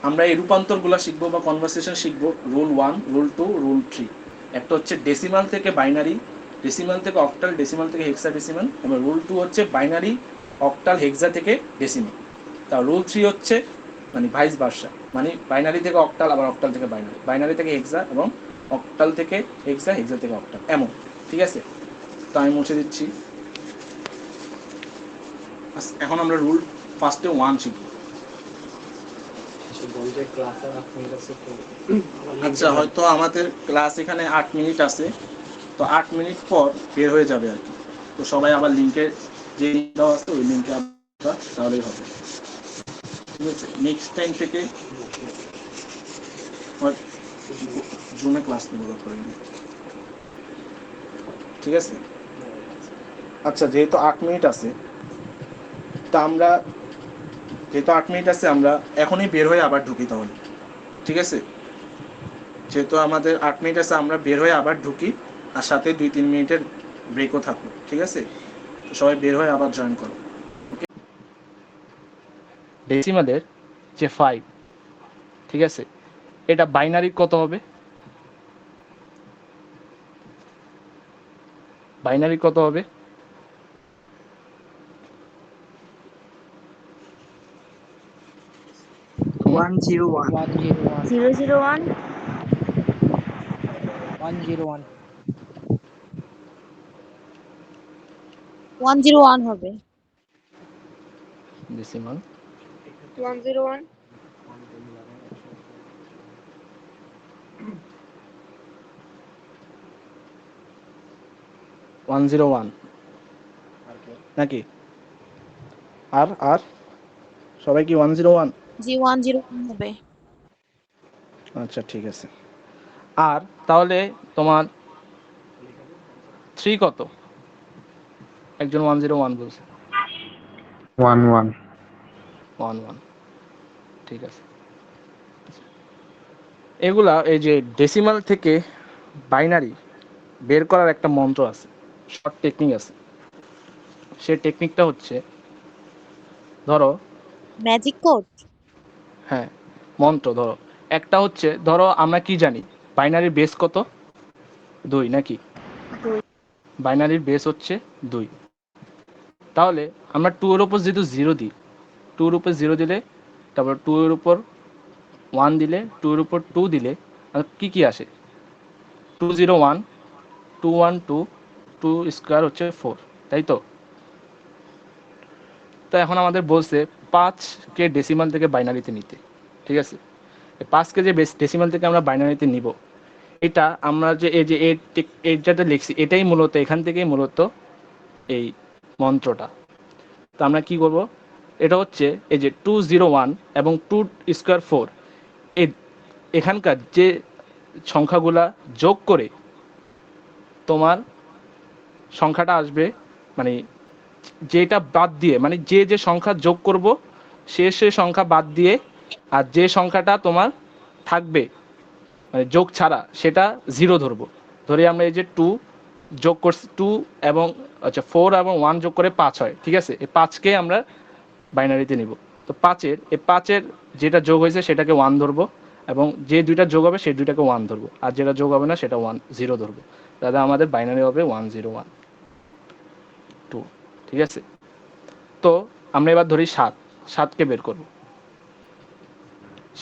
আমরা এই রূপান্তরগুলো শিখবো বা কনভার্সেশন শিখবো রুল 1, রুল 2, রুল 3। একটা হচ্ছে ডেসিমাল থেকে বাইনারি, ডেসিমাল থেকে অক্টাল, ডেসিমাল থেকে হেক্সাডেসিমাল, এবং রুল 2 হচ্ছে বাইনারি অক্টাল হেক্সা থেকে ডেসিমাল। তা রুল 3 হচ্ছে মানে ভাইস ভার্সা, মানে বাইনারি থেকে অক্টাল আবার অক্টাল থেকে বাইনারি, বাইনারি থেকে হেক্সা এবং অক্টাল থেকে হেক্সা, হেক্সা থেকে অক্টাল এমন। ঠিক আছে, তো আমি মুছে দিচ্ছি। এখন আমরা রুল ফার্স্টে 1 শিখব। আচ্ছা, হয়তো আমাদের ক্লাস এখানে 8 মিনিট আছে, তো 8 মিনিট পর বের হয়ে যাবে আর কি। তো সবাই আবার লিঙ্কে যে লিঙ্কটাও আছে ওই লিঙ্কে তাহলেই হবে। ঠিক আছে, নেক্সট টাইম থেকে জুমে ক্লাস নেব করে। ঠিক আছে, আচ্ছা যেহেতু 8 মিনিট আছে, তা আমরা যেহেতু 8 মিনিট আছে আমরা এখনই বের হয়ে আবার ঢুকি তাহলে। ঠিক আছে, যেহেতু আমাদের 8 মিনিট আছে আমরা বের হয়ে আবার ঢুকি, আর সাথে 2-3 মিনিটের ব্রেকও থাকলো। ঠিক আছে, সবাই বের হয়ে আবার জয়েন করো। ডেসিমালের যে 5, ঠিক আছে, এটা বাইনারি কত হবে? বাইনারি কত হবে? 101 101 001 101 101 হবে। ডেসিমাল 101 101 নাকি? আর আর সবাই কি 101? জি 101 হবে। আচ্ছা ঠিক আছে। আর তাহলে তোমার 3 কত? একজন 101 বলছে। 1-1 11, ঠিক আছে। এগুলা এই যে ডেসিমাল থেকে বাইনারি বের করার একটা মন্ত্র আছে, শর্ট টেকনিক আছে। সেই টেকনিকটা হচ্ছে, ধরো ম্যাজিক কোড। হ্যাঁ মন্ত্র, ধরো একটা হচ্ছে, ধরো আমরা কি জানি বাইনারির বেস কত? 2 নাকি? 2 বাইনারির বেস হচ্ছে 2। তাহলে আমরা 2 এর উপর যেহেতু 0 দিই, 2 এর উপর 0 দিলে, তারপর 2 এর উপর 1 দিলে, 2 এর উপর 2 দিলে কি কি আসে? 201, 212, 2 স্কোয়ার হচ্ছে 4, তাই তো? তো এখন আমাদের বলছে 5কে ডেসিমাল থেকে বাইনারিতে নিতে। ঠিক আছে, 5কে যে ডেসিমাল থেকে আমরা বাইনারিতে নিব, এটা আমরা যে এই যে এইটাতে লিখছি, এটাই মূলত এখান থেকেই মূলত এই মন্ত্রটা। তো আমরা কি করব, এটা হচ্ছে এই যে 201 এবং 2 স্কোয়ার 4, এই এখানকার যে সংখ্যাগুলা যোগ করে তোমার সংখ্যাটা আসবে, মানে যেটা বাদ দিয়ে, মানে যে যে সংখ্যা যোগ করব সে সংখ্যা বাদ দিয়ে, আর যে সংখ্যাটা তোমার থাকবে মানে যোগ ছাড়া সেটা 0 ধরবো। ধরে আমরা এই যে 2 যোগ করছি, 2 এবং আচ্ছা 4 এবং 1 যোগ করে 5 হয়। ঠিক আছে, এই 5কে আমরা বাইনারিতে নিব। তো 5এর যেটা যোগ হয়েছে সেটাকে 1 ধরবো, এবং যে দুইটা যোগ হবে সেই দুইটাকে 1 ধরবো, আর যেটা যোগ হবে না সেটা 0 ধরবো। দাদা আমাদের বাইনারি হবে 101 2। ঠিক আছে, তো আমরা এবার ধরি 7কে বের করবো।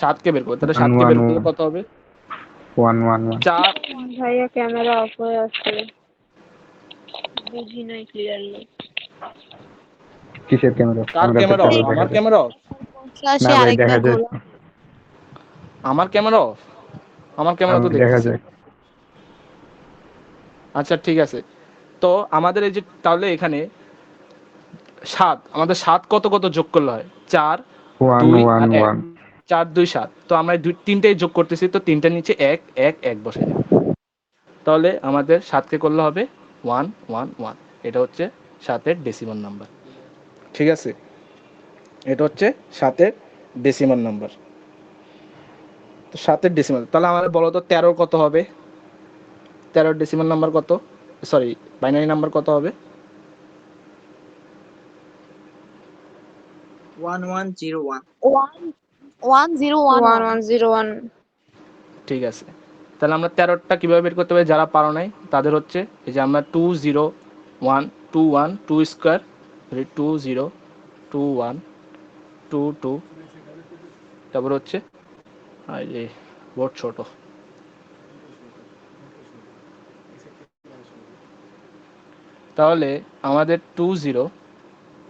7কে বের করবো, তাহলে 7কে বের করলে কত হবে? 1-1-1 4। ভাইয়া ক্যামেরা অফ হয়ে আছে, বুঝি নাই ক্লিয়ারলি। কিসের ক্যামেরা? কার ক্যামেরা তো ক্যামেরা অফ? চালু দেখা আমার যায়। Camera off? আসে না ভাই আরেকবার দেখা যায়, ঘোরা। আমার ক্যামেরা অফ? আমার ক্যামেরা তো দেখা দেখতেছি। যায়। আচ্ছা ঠিক আছে, তো আমাদের এই যে তাহলে এখানে 7, আমাদের 7 কত কত যোগ করলে হয়? 4, 2 আর 1। 1-1-1 4 2 7, তো আমরা তিনটেই যোগ করতেছি, তো তিনটার নিচে 1 1 1 বসাই দেব। তাহলে আমাদের 7কে করলে হবে 111। এটা হচ্ছে 7-এর ডেসিমাল নাম্বার। ঠিক আছে, এটা হচ্ছে 7-এর ডেসিমাল নাম্বার। তো 7-এর ডেসিমাল, তাহলে আমাদের বলো তো 13 কত হবে? 13-এর ডেসিমাল নাম্বার কত? সরি, বাইনারি নাম্বার কত হবে? 1101 1 101 হবে। 1101 ঠিক আছে, তাহলে আমরা 13টা কিভাবে বের করতে পারি? যারা পারো নাই তাদের হচ্ছে এই যে আমরা 2 0 1 2 1 2 স্কয়ার 2 0 2 1 2 2, তারপর হচ্ছে এই যে বোর্ড ছোট, তাহলে আমাদের 2 0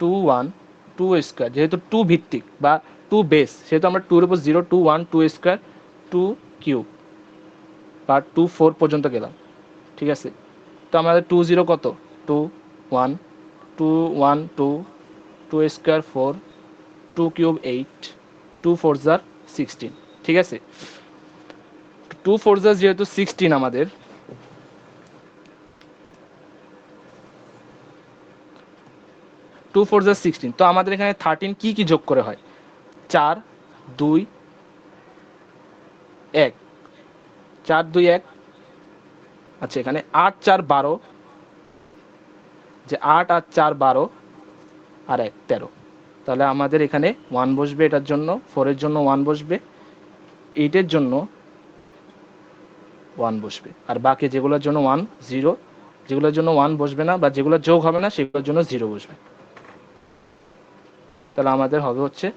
2 1 2 স্কয়ার, যেহেতু 2 ভিত্তিক বা 2 বেস, সেহেতু আমরা 2 এর উপর 0 2 1 2 স্কয়ার 2 কিউব বা 2 4 পর্যন্ত গেলাম। ঠিক আছে, তো আমাদের 2 0 কত? 2 1 2 1 2 2 স্কয়ার 4 2 কিউব 8 2 4 জার 16। ঠিক আছে, 2 4 জার যেহেতু 16 আমাদের, টু ফোর জার 16, তো আমাদের এখানে 13 কি কি যোগ করে হয়? 4 2 1, 4 2 1, আচ্ছা এখানে 8 4 12, যে 8 আর 4 12 আর 1 13, তাহলে আমাদের এখানে 1 বসবে, এটার জন্য 4 এর জন্য 1 বসবে, 8 এর জন্য 1 বসবে, আর বাকি যেগুলোর জন্য 1 0, যেগুলোর জন্য 1 বসবে না বা যেগুলো যোগ হবে না সেগুলোর জন্য 0 বসবে। তাহলে আমাদের হবে হচ্ছে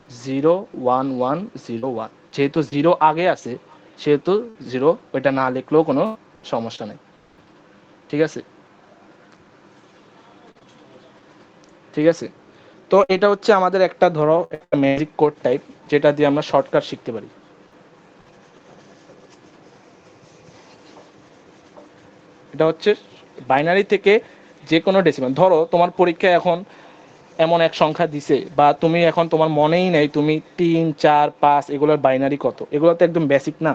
0 1 1 0 1, যেহেতু 0 আগে আছে সেহেতু 0 ওইটা না লিখলেও কোনো সমস্যা নেই। ঠিক আছে, ঠিক আছে, তো এটা হচ্ছে আমাদের একটা ধরো একটা ম্যাজিক কোড টাইপ, যেটা দিয়ে আমরা শর্টকাট শিখতে পারি। এটা হচ্ছে বাইনারি থেকে যে কোনো ডেসিমাল, ধরো তোমার পরীক্ষায় এখন এমন এক সংখ্যা দিছে বা তুমি এখন তোমার মনেই নেই তুমি 3 4 5 এগুলোর বাইনারি কত, এগুলো তো একদম বেসিক না,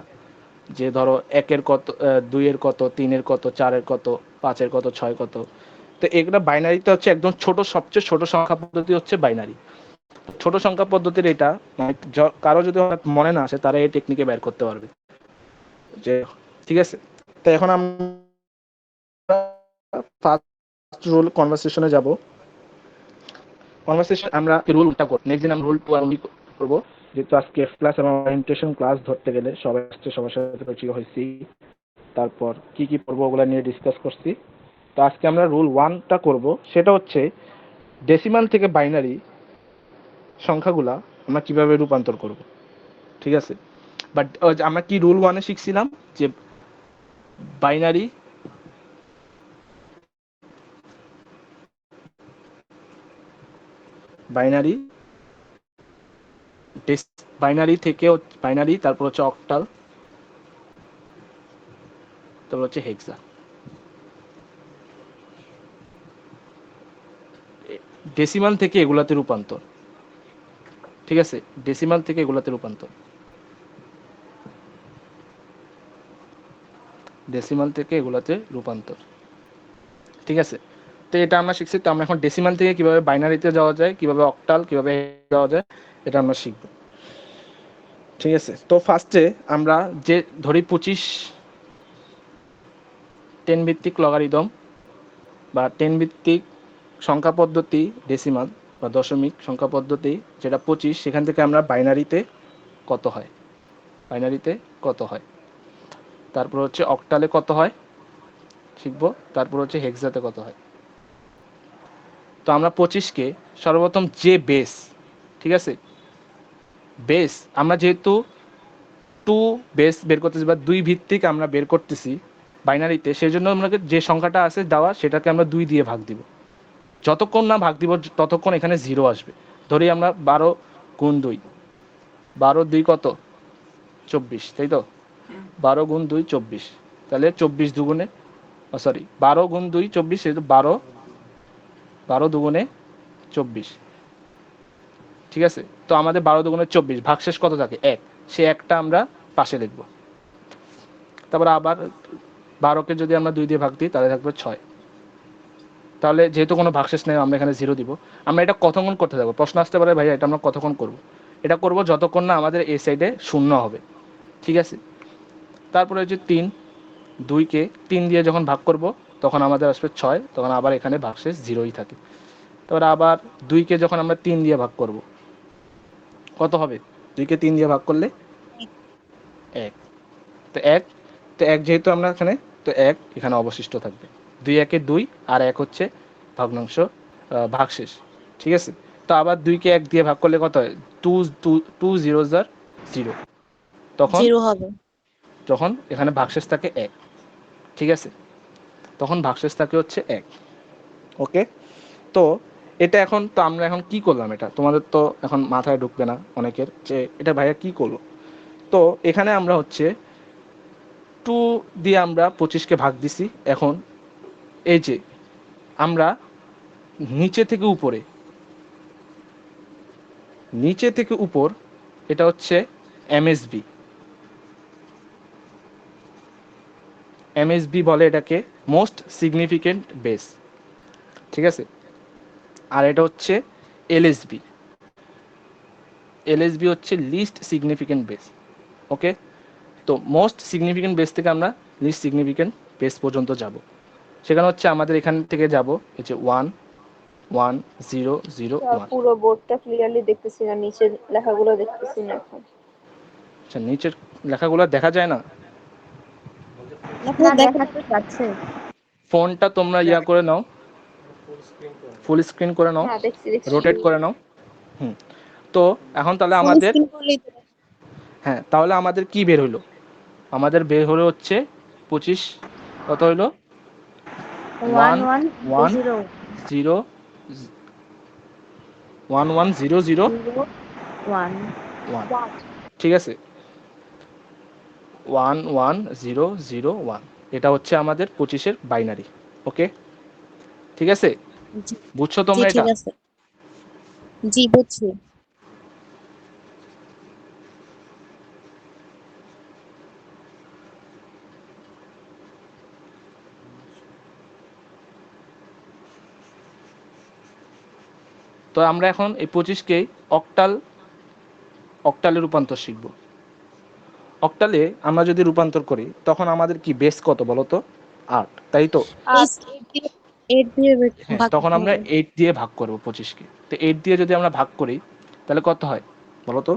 যে ধরো 1 এর কত 2 এর কত 3 এর কত 4 এর কত 5 এর কত 6 কত, তো এগুলো বাইনারিতে হচ্ছে একদম ছোট, সবচেয়ে ছোট সংখ্যা পদ্ধতি হচ্ছে বাইনারি। ছোট সংখ্যা পদ্ধতির এটা মানে কারো যদি মনে না আসে তারা এই টেকনিকে বের করতে পারবে যে, ঠিক আছে। তো এখন আমরা ফার্স্ট রুল কনভারসেশনে যাব। কনভারসেশন আমরা রুলটা করব, নেক্সট দিন আমরা রুল 2 আর করব, যেহেতু আজকে ক্লাস এবং ওরিয়েন্টেশন ক্লাস ধরতে গেলে সবাই আসছে, সবার সাথে পরিচিত হয়েছি, তারপর কি কি পড়বো ওগুলো নিয়ে ডিসকাস করছি। তো আজকে আমরা রুল 1টা করব, সেটা হচ্ছে ডেসিমাল থেকে বাইনারি সংখ্যাগুলা আমরা কিভাবে রূপান্তর করব। ঠিক আছে, বাট আমরা কি রুল 1-এ শিখছিলাম যে বাইনারি বাইনারি বাইনারি থেকে বাইনারি, তারপর হচ্ছে অক্টাল, তারপর হচ্ছে হেক্সা। ডেসিমাল থেকে এগুলাতে রূপান্তর। ঠিক আছে, ডেসিমাল থেকে এগুলাতে রূপান্তর, ডেসিমাল থেকে এগুলাতে রূপান্তর। ঠিক আছে, তো এটা আমরা শিখছি। তো আমরা এখন ডেসিমাল থেকে কিভাবে বাইনারিতে যাওয়া যায়, কিভাবে অক্টাল, কিভাবে যাওয়া যায়, এটা আমরা শিখব। ঠিক আছে, তো ফার্স্টে আমরা যে ধরি 25 10 ভিত্তিক লগারিদম বা 10 ভিত্তিক সংখ্যা পদ্ধতি ডেসিমাল বা দশমিক সংখ্যা পদ্ধতি যেটা 25, সেখান থেকে আমরা বাইনারিতে কত হয়, বাইনারিতে কত হয়, তারপর হচ্ছে অক্টালে কত হয় শিখব, তারপর হচ্ছে হেক্সাতে কত হয়। তো আমরা 25কে সর্বপ্রথম যে বেস, ঠিক আছে, বেস আমরা যেহেতু 2 বেস বের করতেছি বা 2 ভিত্তিক আমরা বের করতেছি বাইনারিতে, সেই জন্য আমরা যে সংখ্যাটা আছে দেওয়া সেটাকে আমরা 2 দিয়ে ভাগ দিব। যতক্ষণ না ভাগ দিব ততক্ষণ এখানে 0 আসবে। ধরি আমরা 12 গুণ 2, 12 2 কত 24, তাই তো, 12 গুণ 2 24, তাহলে 24 দুগুণে সরি 12 গুণ 2 24, সেহেতু 12 12 দুগুণে 24। ঠিক আছে, তো আমাদের 12 দুগুণে 24, ভাগশেষ কত থাকে 1, সে একটা আমরা পাশে লিখব। তারপর আবার 12কে যদি আমরা 2 দিয়ে ভাগ দিই তাহলে থাকবে 6, তাহলে যেহেতু কোনো ভাগশেষ নেই আমরা এখানে 0 দিব। আমরা এটা কতক্ষণ করতে থাকবো, প্রশ্ন আসতে পারে ভাইয়া এটা আমরা কতক্ষণ করব, এটা করব যতক্ষণ না আমাদের এই সাইডে শূন্য হবে। ঠিক আছে, তারপরে হচ্ছে 3, 2কে 3 দিয়ে যখন ভাগ করব তখন আমাদের আসবে 6, তখন আবার এখানে ভাগশেষ 0ই থাকে। তারপরে আবার 2কে যখন আমরা 3 দিয়ে ভাগ করব কত হবে, 2কে 3 দিয়ে ভাগ করলে 1, তো তো এক, তো এক যেহেতু আমরা এখানে, তো এক এখানে অবশিষ্ট থাকবে। 2 একে 2 আর এক হচ্ছে ভগ্নাংশ, ভাগশেষ। ঠিক আছে, তো আবার 2কে 1 দিয়ে ভাগ করলে কত হয়? 2 0 0, তখন 0 হবে। যখন এখানে ভাগশেষ থাকে 1, ঠিক আছে, তখন ভাগশেষ থাকে হচ্ছে 1। ওকে, তো এটা এখন তো আমরা এখন কি করলাম, এটা তোমাদের তো এখন মাথায় ঢুকবে না অনেকের যে এটা ভাইয়া কি করলো। তো এখানে আমরা হচ্ছে 2 দিয়ে আমরা 25কে ভাগ দিছি। এখন এই যে আমরা নিচে থেকে উপরে, নিচে থেকে উপর, এটা হচ্ছে এমএসবি। এমএসবি বলে এটাকে, মোস্ট সিগনিফিকেন্ট বেস। ঠিক আছে, আর এটা হচ্ছে এলএসবি। এলএসবি হচ্ছে লিস্ট সিগনিফিকেন্ট বেস। ওকে, তো মোস্ট সিগনিফিকেন্ট বেস থেকে আমরা লিস্ট সিগনিফিকেন্ট বেস পর্যন্ত যাব। সেখানে হচ্ছে আমাদের এখান থেকে যাব এই যে 1 1 0 0 স্যার 1। পুরো বোর্ডটা ক্লিয়ারলি দেখতেছি না, নিচের লেখাগুলো দেখতেছি না এখন। আচ্ছা, নিচের লেখাগুলো দেখা যায় না? না দেখা তো যাচ্ছে। ফোনটা তোমরা ইয়া করে নাও, ফুল স্ক্রিন করে নাও, হ্যাঁ দেখছি দেখছি। রোটেট করে নাও। তো এখন তাহলে ফুল আমাদের, স্ক্রিন করলেই তো হ্যাঁ তাহলে আমাদের কি বের হলো? আমাদের বের হলো হচ্ছে 25, কত হলো? 1 1 1 0 0 1 1 0 0 0 1 1। ঠিক আছে, 1 1 0 0 1, এটা হচ্ছে আমাদের 25-এর বাইনারি। ওকে, ঠিক আছে, জি বুঝছো জি তোমরা এটা? ঠিক আছে। জি বুঝছি। তো আমরা এখন এই 25কে অক্টালে রূপান্তর শিখব। অক্টালে আমরা যদি রূপান্তর করি তখন আমাদের কি বেস কত বলো তো? 8, তাই তো? আর 8 দিয়ে হ্যাঁ, ভাগ তখন করতে আমরা হবে। 8 দিয়ে ভাগ করব 25কে। তো 8 দিয়ে যদি আমরা ভাগ করি তাহলে কত হয় বলো তো?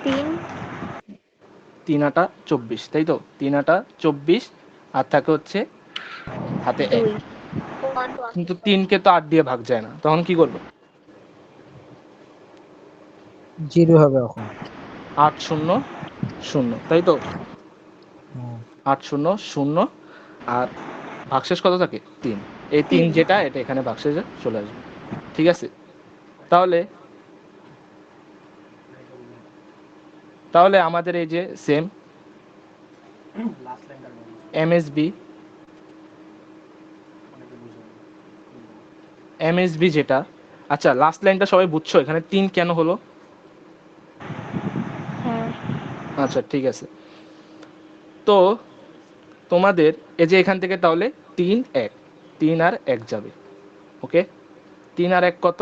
3 3 আটা 24, তাই তো? 3 আটা 24, আর থাকে হচ্ছে হাতে 1। 2 কিন্তু 3কে তো 8 দিয়ে ভাগ যায় না, তখন কি করব? 0 হবে এখন। 8 0 0, তাই তো? হুম। 8 0 0, আর ভাগশেষ কত থাকে? 3। এই 3 3 যেটা, এটা এখানে ভাগশেষে চলে আসবে। ঠিক আছে, তাহলে তাহলে আমাদের এই যে সেম এমএসবি, এমএসবি যেটা, আচ্ছা লাস্ট লাইনটা সবাই বুঝছো এখানে 3 কেন হলো? হ্যাঁ আচ্ছা ঠিক আছে, তো তোমাদের এই যে এখান থেকে তাহলে 3 1, 3 আর 1 যাবে। ওকে, 3 আর 1 কত?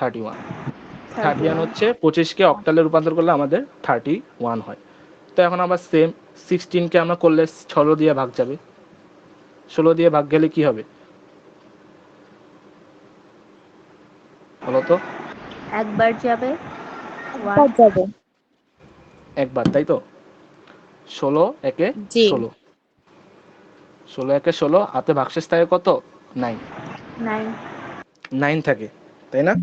31। 31 31 হচ্ছে 25কে অক্টালে রূপান্তর করলে আমাদের 31 হয়। তো এখন আবার সেম 16কে আমরা করলে 16 দিয়ে ভাগ যাবে। 16 দিয়ে ভাগ গেলে কি হবে বলো তো? একবার যাবে 1 একবার যাবে। একবার, তাই তো? 16 একে জি 16, 16 একে 16, হাতে ভাগশেষ থাকে কত? 9, 9 9 থাকে, তাই না?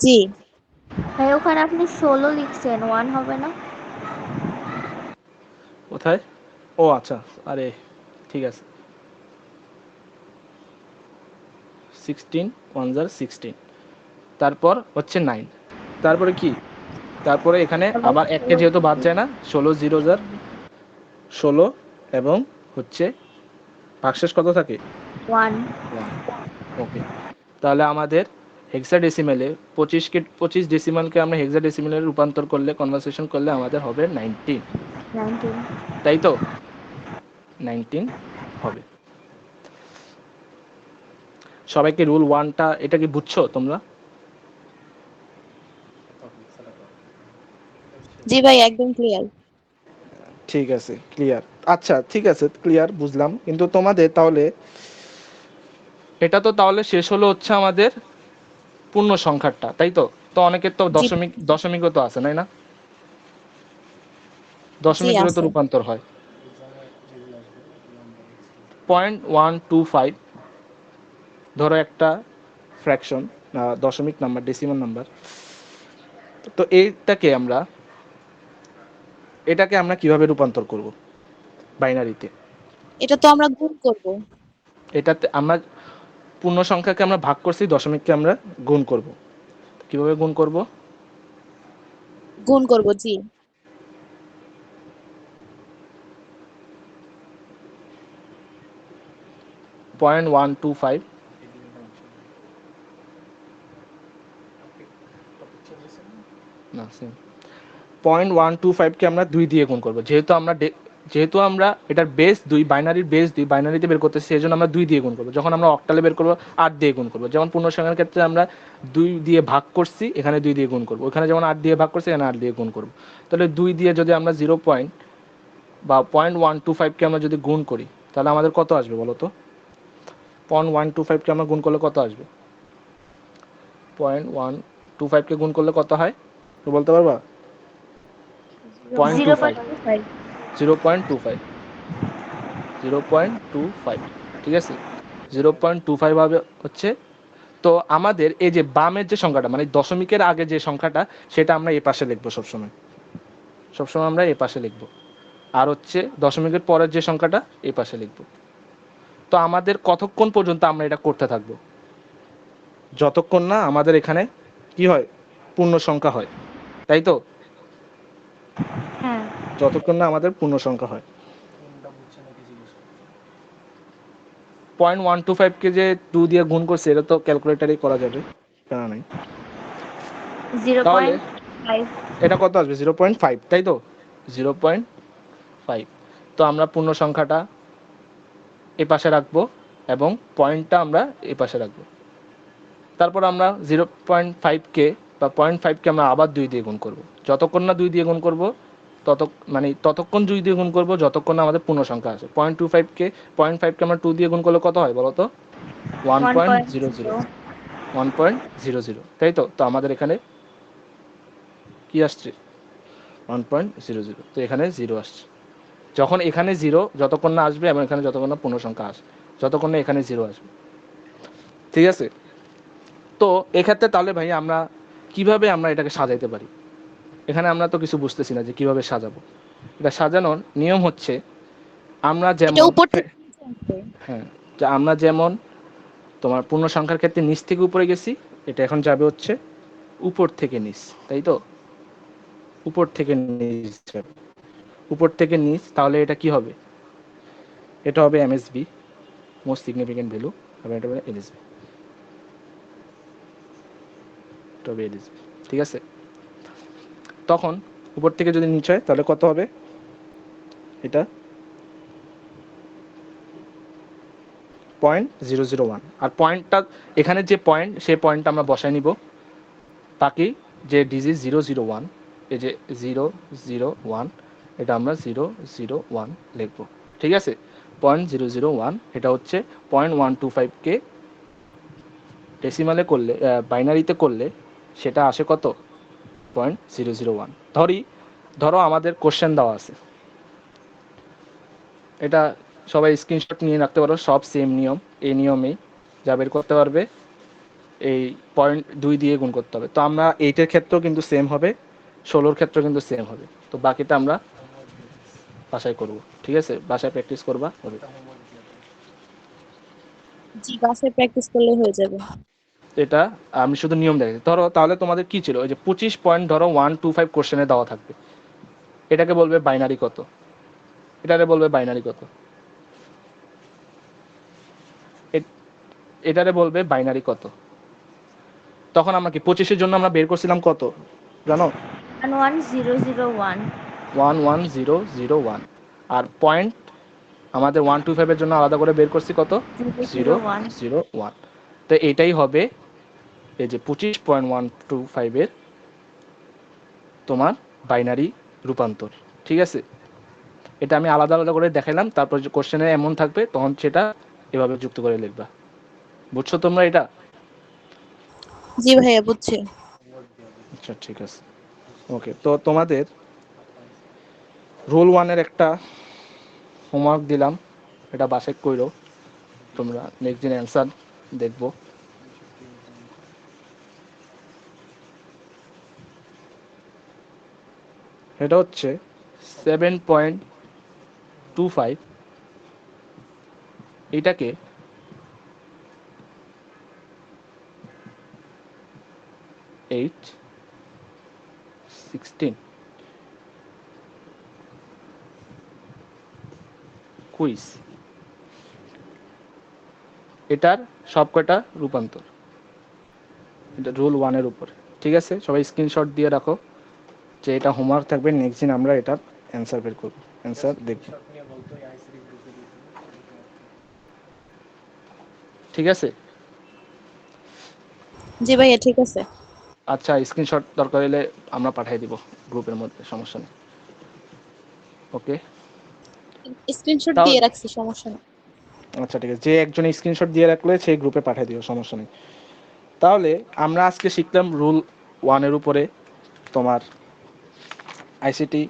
জি ভাই ওখানে আপনি 16 লিখছেন 1 হবে না? কোথায়? ও আচ্ছা, আরে ঠিক আছে, 16 1 jar 16, তারপর হচ্ছে 9, তারপরে কি? তারপরে এখানে আবার আবার 1কে 16 যেহেতু বাদ যায় না, 16 0 jar 16, এবং হচ্ছে ভাগশেষ কত থাকে? 1 1। ওকে, তাহলে আমাদের হেক্সাডেসিমেলে 25 ডেসিমালকে আমরা হেক্সাডেসিমেলে রূপান্তর করলে, কনভার্সেশন করলে আমাদের হবে 19, 19 তাই তো? 19 হবে। সবাইকে রুল 1টা এটা কি বুঝছো তোমরা? জি ভাই একদম ক্লিয়ার। ঠিক আছে, ক্লিয়ার। আচ্ছা ঠিক আছে, ক্লিয়ার, বুঝলাম। কিন্তু তোমাদের তাহলে এটা তো তাহলে শেষ হলো হচ্ছে আমাদের পূর্ণ সংখ্যাটা, তাই তো? তো অনেকের তো জি দশমিকও তো আছে, তাই না? দশমিকেরও তো আছে। রূপান্তর হয়। 0.125 ধরো একটা ফ্র্যাকশন, দশমিক নাম্বার, ডেসিমাল নাম্বার। তো এটাকে আমরা কিভাবে রূপান্তর করব বাইনারিতে? এটা তো আমরা গুণ করব। এটাতে আমরা পূর্ণ সংখ্যাকে আমরা ভাগ করছি, দশমিককে আমরা গুণ করব। কিভাবে গুণ করব? গুণ করব, জি। 0.125 না সেম 0.125কে আমরা 2 দিয়ে গুণ করব। যেহেতু আমরা এটার বেস 2, বাইনারির বেস 2, বাইনারিতে বের করতেছি, সেই জন্য আমরা 2 দিয়ে গুণ করব। যখন আমরা অক্টালে বের করব 8 দিয়ে গুণ করব। যেমন পূর্ণ সংখ্যার ক্ষেত্রে আমরা 2 দিয়ে ভাগ করছি, এখানে 2 দিয়ে গুণ করব। ওখানে যেমন 8 দিয়ে ভাগ করছি, এখানে 8 দিয়ে গুণ করব। তাহলে 2 দিয়ে যদি আমরা 0.125কে আমরা যদি গুণ করি, তাহলে আমাদের কত আসবে বলো তো? 0.125কে আমরা গুণ করলে কত আসবে? 0.125কে গুণ করলে কত হয় তো বলতে পারবা? 0.25 0.25। 0.25 0.25, ঠিক আছে? 0.25 হবে হচ্ছে। তো আমাদের এই যে বামের যে সংখ্যাটা, মানে দশমিকের আগে যে সংখ্যাটা, সেটা আমরা এই পাশে লিখবো সবসময়। সবসময় আমরা এই পাশে লিখবো। আর হচ্ছে দশমিকের পরের যে সংখ্যাটা এই পাশে লিখবো। তো আমাদের কতক্ষণ পর্যন্ত আমরা এটা করতে থাকবো? যতক্ষণ না আমাদের এখানে কি হয়, পূর্ণ সংখ্যা হয়, তাই তো? হ্যাঁ, যতক্ষণ না আমাদের পূর্ণ সংখ্যা হয়। 0.125কে যে 2 দিয়ে গুণ করছে, এটা তো ক্যালকুলেটারেই করা যাবে, জানা নাই। তাহলে 0.5। এটা কত আসবে? 0.5, তাই তো? 0.5। তো আমরা পূর্ণ সংখ্যাটা এ পাশে রাখবো এবং পয়েন্টটা আমরা এ পাশে রাখবো। তারপর আমরা 0.5কে বা 0.5কে আমরা আবার 2 দিয়ে গুণ করব। যতক্ষণ না 2 দিয়ে গুণ করব, ততক্ষণ 2 দিয়ে গুণ করব যতক্ষণ না আমাদের পূর্ণ সংখ্যা আসে। 0.5কে আমরা 2 দিয়ে গুণ করলে কত হয় বলো তো? 1.00। 1.0। 1.00, তাই তো? তো আমাদের এখানে কি আসছে? 1.00। তো এখানে 0 আসছে। যখন এখানে 0 যতক্ষণ না আসবে এবং এখানে যতক্ষণ না পূর্ণ সংখ্যা আসবে, যতক্ষণ না এখানে 0 আসবে, ঠিক আছে? তো এক্ষেত্রে তাহলে ভাই আমরা কিভাবে আমরা এটাকে সাজাইতে পারি? এখানে আমরা তো কিছু বুঝতেছি না যে কিভাবে সাজাবো। এটা সাজানোর নিয়ম হচ্ছে আমরা এটা যেমন, উপর থেকে নিচে আসবে। হ্যাঁ, যে আমরা যেমন তোমার পূর্ণ সংখ্যার ক্ষেত্রে নিচ থেকে উপরে গেছি, এটা এখন যাবে হচ্ছে উপর থেকে নিচ, তাই তো? উপর থেকে নিচ যাবে। উপর থেকে নিচ, তাহলে এটা কি হবে? এটা হবে এমএসবি, মোস্ট সিগনিফিকেন্ট ভ্যালু, এবং এটা হবে এলএসবি। এটা হবে এলএসবি, ঠিক আছে? তখন উপর থেকে যদি নিচে হয় তাহলে কত হবে? এটা 0.001। আর পয়েন্টটা এখানে যে পয়েন্ট, সেই পয়েন্টটা আমরা বসায় নিব। বাকি যে ডিজিট 001, এই যে 001, এটা আমরা 001 লিখব, ঠিক আছে? 0.001 এটা হচ্ছে 0.125কে ডেসিমালে করলে, বাইনারিতে করলে সেটা আসে কত? 0.001। ধরো আমাদের কোশ্চেন দেওয়া আছে, এটা সবাই স্ক্রিনশট নিয়ে রাখতে পারো, সব সেম নিয়ম, এই নিয়মেই যা বের করতে পারবে এই 0.2 দিয়ে গুণ করতে হবে। তো আমরা 8-এর ক্ষেত্রেও কিন্তু সেম হবে, 16-র ক্ষেত্রেও কিন্তু সেম হবে। তো বাকিটা আমরা বাসায় করব, ঠিক আছে? বাসায় প্র্যাকটিস করবা, হবে। জি, বাসায় প্র্যাকটিস করলে হয়ে যাবে। এটা আমি শুধু নিয়ম দেখাচ্ছি। ধরো তাহলে তোমাদের কি ছিল, ওই যে 25 পয়েন্ট ধরো 125 কোশ্চেনে দেওয়া থাকবে, এটাকে বলবে বাইনারি কত? এটারে বলবে বাইনারি কত? এটারে বলবে বাইনারি কত? তখন আমরা কি 25-এর জন্য আমরা বের করছিলাম কত জানো? 11001। 11001। আর পয়েন্ট আমাদের 125-এর জন্য আলাদা করে বের করছি কত? 001। 001। তো এটাই হবে এই যে 25.125-এর তোমার বাইনারি রূপান্তর, ঠিক আছে? এটা আমি আলাদা আলাদা করে দেখাইলাম, তারপর যে কোশ্চেনে এমন থাকবে তখন সেটা এভাবে যুক্ত করে লিখবা। বুঝছো তোমরা এটা? জি ভাইয়া, বুঝছি। আচ্ছা, ঠিক আছে, ওকে। তো তোমাদের রোল 1-এর একটা হোমওয়ার্ক দিলাম, এটা বাসায় কইরো, তোমরা নেক্সট দিন অ্যান্সার দেখবো। এটা হচ্ছে 7.25, এটাকে 8/16 কুইজ, এটার সবকটা রূপান্তর, এটা রুল 1-এর উপর। ঠিক আছে, সবাই স্ক্রিনশট দিয়ে রাখো যে এটা হোমওয়ার্ক থাকবে, নেক্সট দিন আমরা এটার অ্যান্সার বের করব, অ্যান্সার দেখব। ঠিক আছে, জি ভাইয়া ঠিক আছে। আচ্ছা স্ক্রিনশট দরকার হলে আমরা পাঠিয়ে দিব গ্রুপের মধ্যে, সমস্যা নেই। ওকে, স্ক্রিনশট তাও দিয়ে রাখছি, সমস্যা নেই। আচ্ছা ঠিক আছে, যে একজন স্ক্রিনশট দিয়ে রাখলে সেই গ্রুপে পাঠিয়ে দিও, সমস্যা নেই। তাহলে আমরা আজকে শিখলাম রুল 1-এর উপরে তোমার আইসিটি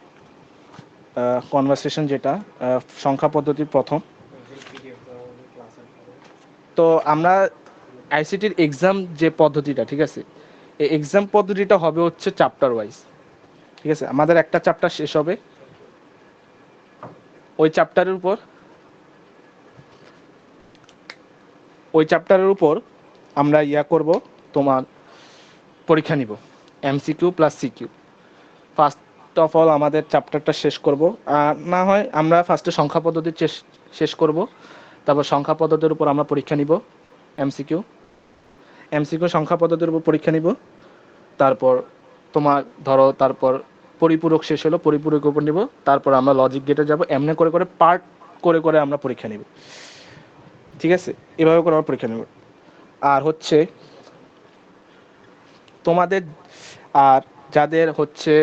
কনভারসেশন, যেটা সংখ্যা পদ্ধতির প্রথম। তো আমরা আইসিটির এক্সাম যে পদ্ধতিটা, ঠিক আছে, এই এক্সাম পদ্ধতিটা হবে হচ্ছে চ্যাপ্টার ওয়াইজ। ঠিক আছে, আমাদের একটা চ্যাপ্টার শেষ হবে, ওই চ্যাপ্টারের উপর আমরা করব, তোমার পরীক্ষা নিব, MCQ plus CQ. First of all আমাদের চ্যাপ্টারটা শেষ করব, আর না হয় আমরা ফার্স্টে সংখ্যা পদ্ধতি শেষ করব, তারপর সংখ্যা পদ্ধতির উপর আমরা পরীক্ষা নিব, এমসিকিউ সংখ্যা পদ্ধতির উপর পরীক্ষা নিব, তারপর তোমার ধরো তারপর পরিপূরক শেষ হলো, পরিপূরকের উপর নিব, তারপর আমরা লজিক গেটে যাব, এমনি করে করে পার্ট করে করে আমরা পরীক্ষা নিব। ঠিক আছে, এভাবে করে আমরা পরীক্ষা নিব। আর হচ্ছে তোমাদের, আর যাদের হচ্ছে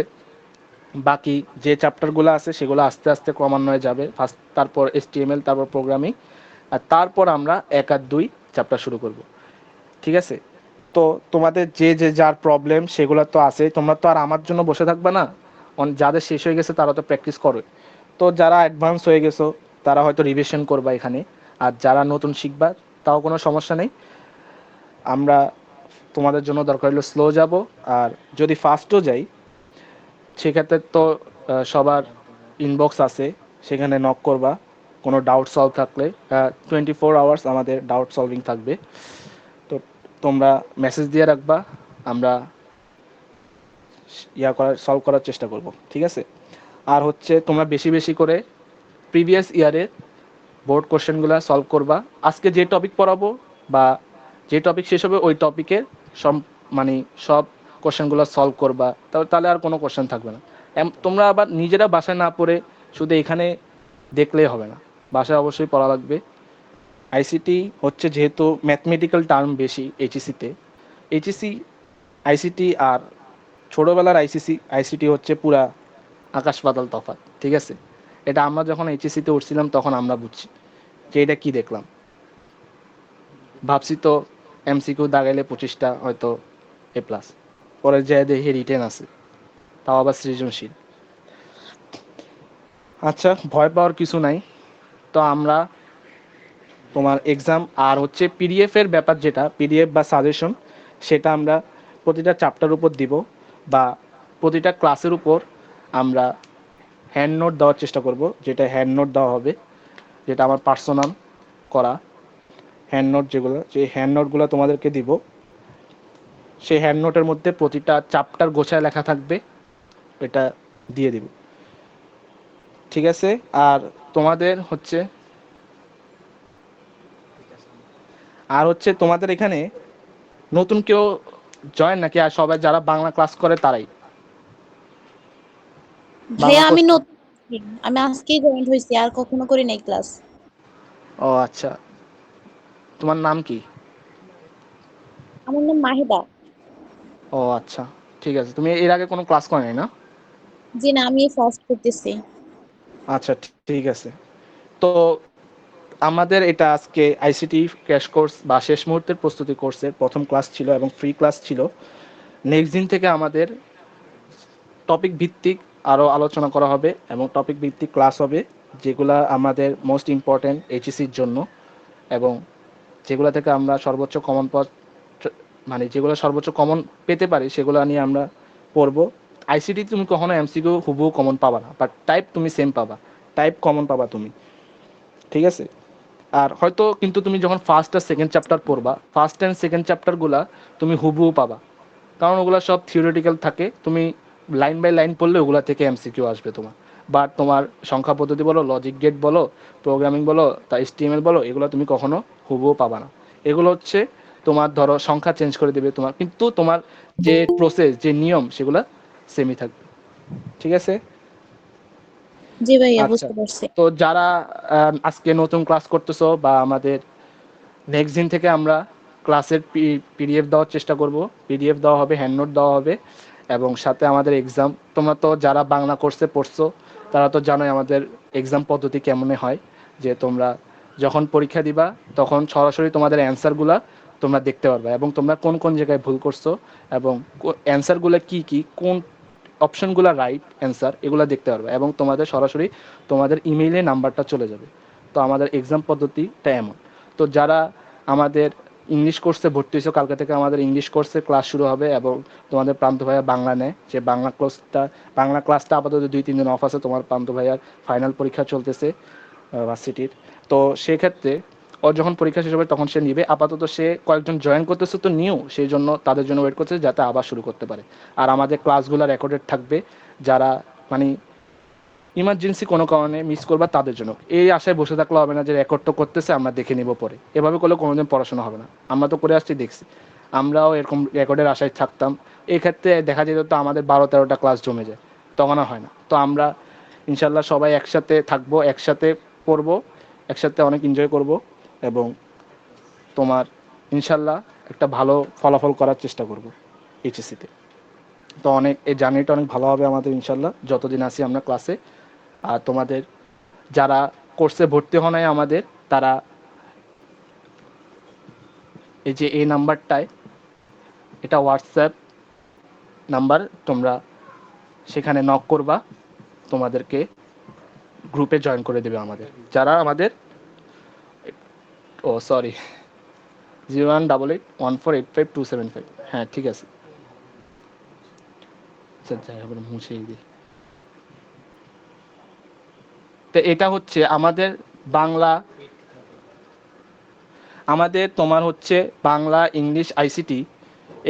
বাকি যে চ্যাপ্টারগুলো আছে সেগুলো আস্তে আস্তে ক্রমান্বয়ে যাবে, ফার্স্ট তারপর HTML, তারপর প্রোগ্রামিং, আর তারপর আমরা 1 আর 2 চ্যাপ্টার শুরু করব। ঠিক আছে, তো তোমাদের যে যে যার প্রবলেম সেগুলো তো আছে, তোমরা তো আর আমার জন্য বসে থাকবে না, যাদের শেষ হয়ে গেছে তারা তো প্র্যাকটিস করো, তো যারা অ্যাডভান্স হয়ে গেছো তারা হয়তো রিভিশন করবা এখানে, আর যারা নতুন শিখবা তাও কোনো সমস্যা নেই, আমরা তোমাদের জন্য দরকার হলো স্লো যাব, আর যদি ফাস্টও যাই সেক্ষেত্রে তো সবার ইনবক্স আছে, সেখানে নক করবা কোনো ডাউট সলভ থাকলে, 24 আওয়ার্স আমাদের ডাউট সলভিং থাকবে, তো তোমরা মেসেজ দিয়ে রাখবা, আমরা সলভ করার চেষ্টা করব। ঠিক আছে, আর হচ্ছে তোমরা বেশি বেশি করে প্রিভিয়াস ইয়ারের বোর্ড কোশ্চেনগুলো সলভ করবা, আজকে যে টপিক পড়াবো বা যে টপিক শেষ হবে ওই টপিকের মানে সব কোশ্চেনগুলো সলভ করবা, তাহলে আর কোনো কোশ্চেন থাকবে না। তোমরা আবার নিজেরা বাসায় না পড়ে শুধু এখানে দেখলেই হবে না, বাসায় অবশ্যই পড়া লাগবে। আইসিটি হচ্ছে যেহেতু ম্যাথমেটিক্যাল টার্ম বেশি এইচএসসি আইসিটি আর ছোটোবেলার আইসিটি হচ্ছে পুরা আকাশ পাতাল তফাৎ। ঠিক আছে, এটা আমরা যখন এইচএসসিতে উঠছিলাম তখন আমরা বুঝছি যে এটা কি দেখলাম, ভাবছি তো এমসিকিউ দাগাইলে 25টা হয়তো A+, পরে যে দেখি রিটেন আছে, তাও আবার সৃজনশীল। আচ্ছা, ভয় পাওয়ার কিছু নাই। তো আমরা তোমার এক্সাম আর হচ্ছে পিডিএফের ব্যাপার, যেটা পিডিএফ বা সাজেশন, সেটা আমরা প্রতিটা চ্যাপ্টার উপর দিব, বা প্রতিটা ক্লাসের উপর আমরা হ্যান্ড নোট দেওয়ার চেষ্টা করব, যেটা হ্যান্ড নোট দেওয়া হবে, যেটা আমার পার্সোনাল করা হ্যান্ড নোট, যেগুলো যে হ্যান্ড নোটগুলো তোমাদেরকে দিব, সেই হ্যান্ড নোটের মধ্যে প্রতিটা চ্যাপ্টার গোছায় লেখা থাকবে, এটা দিয়ে দিব। ঠিক আছে, আর তোমাদের তোমাদের এখানে নতুন কেউ জয়েন নাকি, আর সবাই যারা বাংলা ক্লাস করে তারাই? ভাইয়া বাংলা আমি কোর্স, নতুন, আমি আজকেই জয়েন হয়েছি, আর কখনো করি নাই ক্লাস। ও আচ্ছা, তোমার নাম কি? আমার নাম মাহিদা। ও আচ্ছা, ঠিক আছে, তুমি এর আগে কোনো ক্লাস করো নাই না? জি না, আমি ফার্স্ট করতেছি। আচ্ছা ঠিক আছে, তো আমাদের এটা আজকে আইসিটি ক্র্যাশ কোর্স বা শেষ মুহূর্তের প্রস্তুতি কোর্সের প্রথম ক্লাস ছিল এবং ফ্রি ক্লাস ছিল। নেক্সট দিন থেকে আমাদের টপিক ভিত্তিক আরও আলোচনা করা হবে এবং টপিক ভিত্তিক ক্লাস হবে, যেগুলা আমাদের মোস্ট ইম্পর্টেন্ট এইচএসির জন্য, এবং যেগুলো থেকে আমরা সর্বোচ্চ কমন পদ, মানে যেগুলো সর্বোচ্চ কমন পেতে পারি সেগুলো নিয়ে আমরা পড়বো। আইসিটি তুমি কখনো এমসিকিউ হুবহু কমন পাবা না, বাট টাইপ তুমি সেম পাবা, টাইপ কমন পাবা তুমি, ঠিক আছে। আর হয়তো কিন্তু তুমি যখন ফার্স্ট আর সেকেন্ড চ্যাপ্টার পড়বা, ফার্স্ট অ্যান্ড সেকেন্ড চ্যাপ্টারগুলা তুমি হুবহু পাবা, কারণ ওগুলো সব থিওরিটিক্যাল থাকে। তুমি লাইন বাই লাইন পড়লে ওগুলা থেকে এমসিকিউ আসবে তোমার, বা তোমার সংখ্যা পদ্ধতি বলো, লজিক গেট বলো, প্রোগ্রামিং বলো, তা HTML বলো, এগুলো তুমি কখনো হুবহু পাবা না। এগুলো হচ্ছে তোমার ধরো সংখ্যা চেঞ্জ করে দেবে তোমার, কিন্তু তোমার যে প্রসেস, যে নিয়ম, সেগুলো সেমই থাকবে, ঠিক আছে। জি ভাইয়া, আচ্ছা, বুঝতে পারছি। তো যারা আজকে নতুন ক্লাস করতেছো, বা আমাদের নেক্সট দিন থেকে আমরা ক্লাসের পিডিএফ দেওয়ার চেষ্টা করব, পিডিএফ দেওয়া হবে, হ্যান্ড নোট দেওয়া হবে, এবং সাথে আমাদের এক্সাম। তোমরা তো যারা বাংলা কোর্সে পড়ছো তারা তো জানোই আমাদের এক্সাম পদ্ধতি কেমনে হয়, যে তোমরা যখন পরীক্ষা দিবা তখন সরাসরি তোমাদের অ্যান্সারগুলা তোমরা দেখতে পারবে, এবং তোমরা কোন কোন জায়গায় ভুল করছো, এবং অ্যান্সারগুলো কি কি, কোন অপশনগুলো রাইট অ্যান্সার, এগুলো দেখতে পারবে, এবং তোমাদের সরাসরি তোমাদের ইমেইলে নাম্বারটা চলে যাবে। তো আমাদের এক্সাম পদ্ধতিটা এমন। তো যারা আমাদের ইংলিশ কোর্সে ভর্তি হয়েছে, কালকে থেকে আমাদের ইংলিশ কোর্সের ক্লাস শুরু হবে, এবং তোমাদের প্রান্ত ভাইয়া বাংলা নেয়, যে বাংলা ক্লাসটা আপাতত 2-3 দিন অফ আছে, তোমার প্রান্ত ভাইয়ার ফাইনাল পরীক্ষা চলতেছে ভার্সিটির। তো সেক্ষেত্রে ওর যখন পরীক্ষা শেষ হবে তখন সে নিবে, আপাতত সে কয়েকজন জয়েন করতেছে তো নিউ, সেই জন্য তাদের জন্য ওয়েট করতেছে যাতে আবার শুরু করতে পারে। আর আমাদের ক্লাসগুলো রেকর্ডেড থাকবে, যারা মানে ইমার্জেন্সি কোনো কারণে মিস করবা তাদের জন্য। এই আশায় বসে থাকলে হবে না যে রেকর্ড তো করতেছে আমরা দেখে নিব পরে, এভাবে করলে কোনোদিন পড়াশোনা হবে না। আমরা তো করে আসছি, দেখছি, আমরাও এরকম রেকর্ডের আশায় থাকতাম। এই ক্ষেত্রে দেখা যেত তো আমাদের 12-13টা ক্লাস জমে যায়, তখন আর হয় না। তো আমরা ইনশাল্লাহ সবাই একসাথে থাকবো, একসাথে পড়বো, একসাথে অনেক এনজয় করব, এবং তোমার ইনশাল্লাহ একটা ভালো ফলাফল করার চেষ্টা করব এইচএসসিতে। তো অনেক, এই জার্নিটা অনেক ভালো হবে আমাদের ইনশাল্লাহ যতদিন আসি আমরা ক্লাসে। আর তোমাদের যারা কোর্সে ভর্তি হয় নাই আমাদের, তারা এই যে এই নাম্বারটায়, এটা হোয়াটসঅ্যাপ নাম্বার, তোমরা সেখানে নক করবা, তোমাদেরকে গ্রুপে জয়েন করে দেবে আমাদের যারা আমাদের, ও সরি, 0188148525, হ্যাঁ ঠিক আছে, যাই হবে মুছে দিই। তো এটা হচ্ছে আমাদের বাংলা, আমাদের তোমার হচ্ছে বাংলা, ইংলিশ, আইসিটি,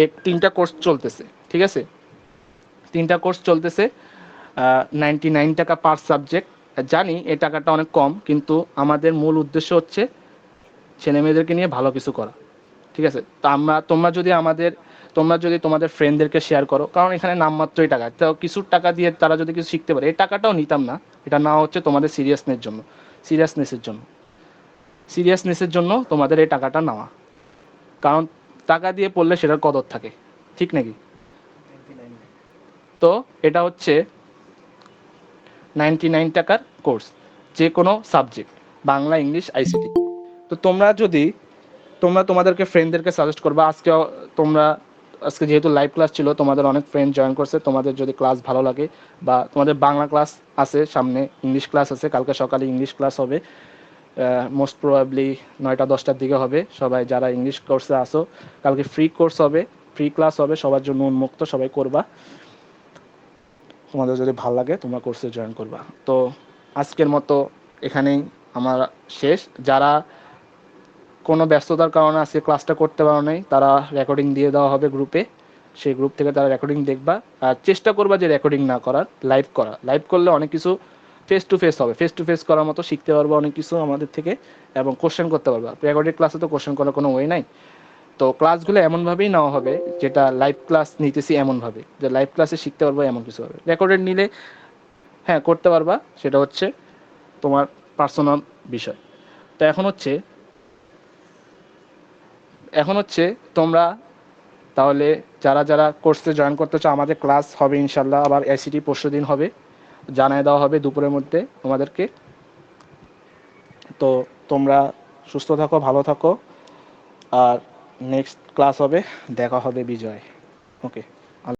এই 3টা কোর্স চলতেছে, ঠিক আছে। 3টা কোর্স চলতেছে, 99 টাকা পার সাবজেক্ট। জানি এই টাকাটা অনেক কম, কিন্তু আমাদের মূল উদ্দেশ্য হচ্ছে ছেলে মেয়েদেরকে নিয়ে ভালো কিছু করা, ঠিক আছে। তো তোমরা যদি তোমাদের ফ্রেন্ডদেরকে শেয়ার করো, কারণ এখানে নামমাত্রই টাকা, তো কিছু টাকা দিয়ে তারা যদি কিছু শিখতে পারে, এই টাকাটাও নিতাম না, এটা নেওয়া হচ্ছে তোমাদের সিরিয়াসনেসের জন্য তোমাদের এই টাকাটা নেওয়া, কারণ টাকা দিয়ে পড়লে সেটার কদর থাকে, ঠিক নাকি। তো এটা হচ্ছে 99 টাকার কোর্স, যে কোনো সাবজেক্ট, বাংলা, ইংলিশ, আইসিটি। তো তোমরা তোমাদেরকে ফ্রেন্ডদেরকে সাজেস্ট করবা। আজকে যেহেতু লাইভ ক্লাস ছিল, তোমাদের অনেক ফ্রেন্ড জয়েন করছে, তোমাদের যদি ক্লাস ভালো লাগে, বা তোমাদের বাংলা ক্লাস আছে, সামনে ইংলিশ ক্লাস আছে, কালকে সকালে ইংলিশ ক্লাস হবে, মোস্ট প্রবাবলি 9টা-10টার দিকে হবে। সবাই যারা ইংলিশ কোর্সে আসো, কালকে ফ্রি কোর্স হবে, ফ্রি ক্লাস হবে, সবার জন্য উন্মুক্ত, সবাই করবা। তোমাদের যদি ভালো লাগে তোমরা কোর্সে জয়েন করবা। তো আজকের মতো এখানেই আমার শেষ। যারা কোনো ব্যস্ততার কারণে আজকে ক্লাসটা করতে পারো নাই, তারা রেকর্ডিং দিয়ে দেওয়া হবে গ্রুপে, সেই গ্রুপ থেকে তারা রেকর্ডিং দেখবা। আর চেষ্টা করবা যে রেকর্ডিং না করার, লাইভ করলে অনেক কিছু ফেস টু ফেস হবে, ফেস টু ফেস করার মতো শিখতে পারবো অনেক কিছু আমাদের থেকে, এবং কোশ্চেন করতে পারবা। রেকর্ডেড ক্লাসে তো কোশ্চেন করার কোনো ওয়ে নাই। তো ক্লাসগুলো এমনভাবেই নেওয়া হবে, যেটা লাইভ ক্লাস নিতেছি এমনভাবে, যে লাইভ ক্লাসে শিখতে পারবো এমন কিছু হবে। রেকর্ডেড নিলে হ্যাঁ করতে পারবা, সেটা হচ্ছে তোমার পার্সোনাল বিষয়। তো এখন হচ্ছে তোমরা তাহলে যারা যারা কোর্সে জয়েন করতে চাও, আমাদের ক্লাস হবে ইনশাল্লাহ, আবার আইসিটি পরশুদিন হবে, জানায় দেওয়া হবে দুপুরের মধ্যে তোমাদেরকে। তো তোমরা সুস্থ থাকো, ভালো থাকো, আর নেক্সট ক্লাস হবে, দেখা হবে বিজয়। ওকে।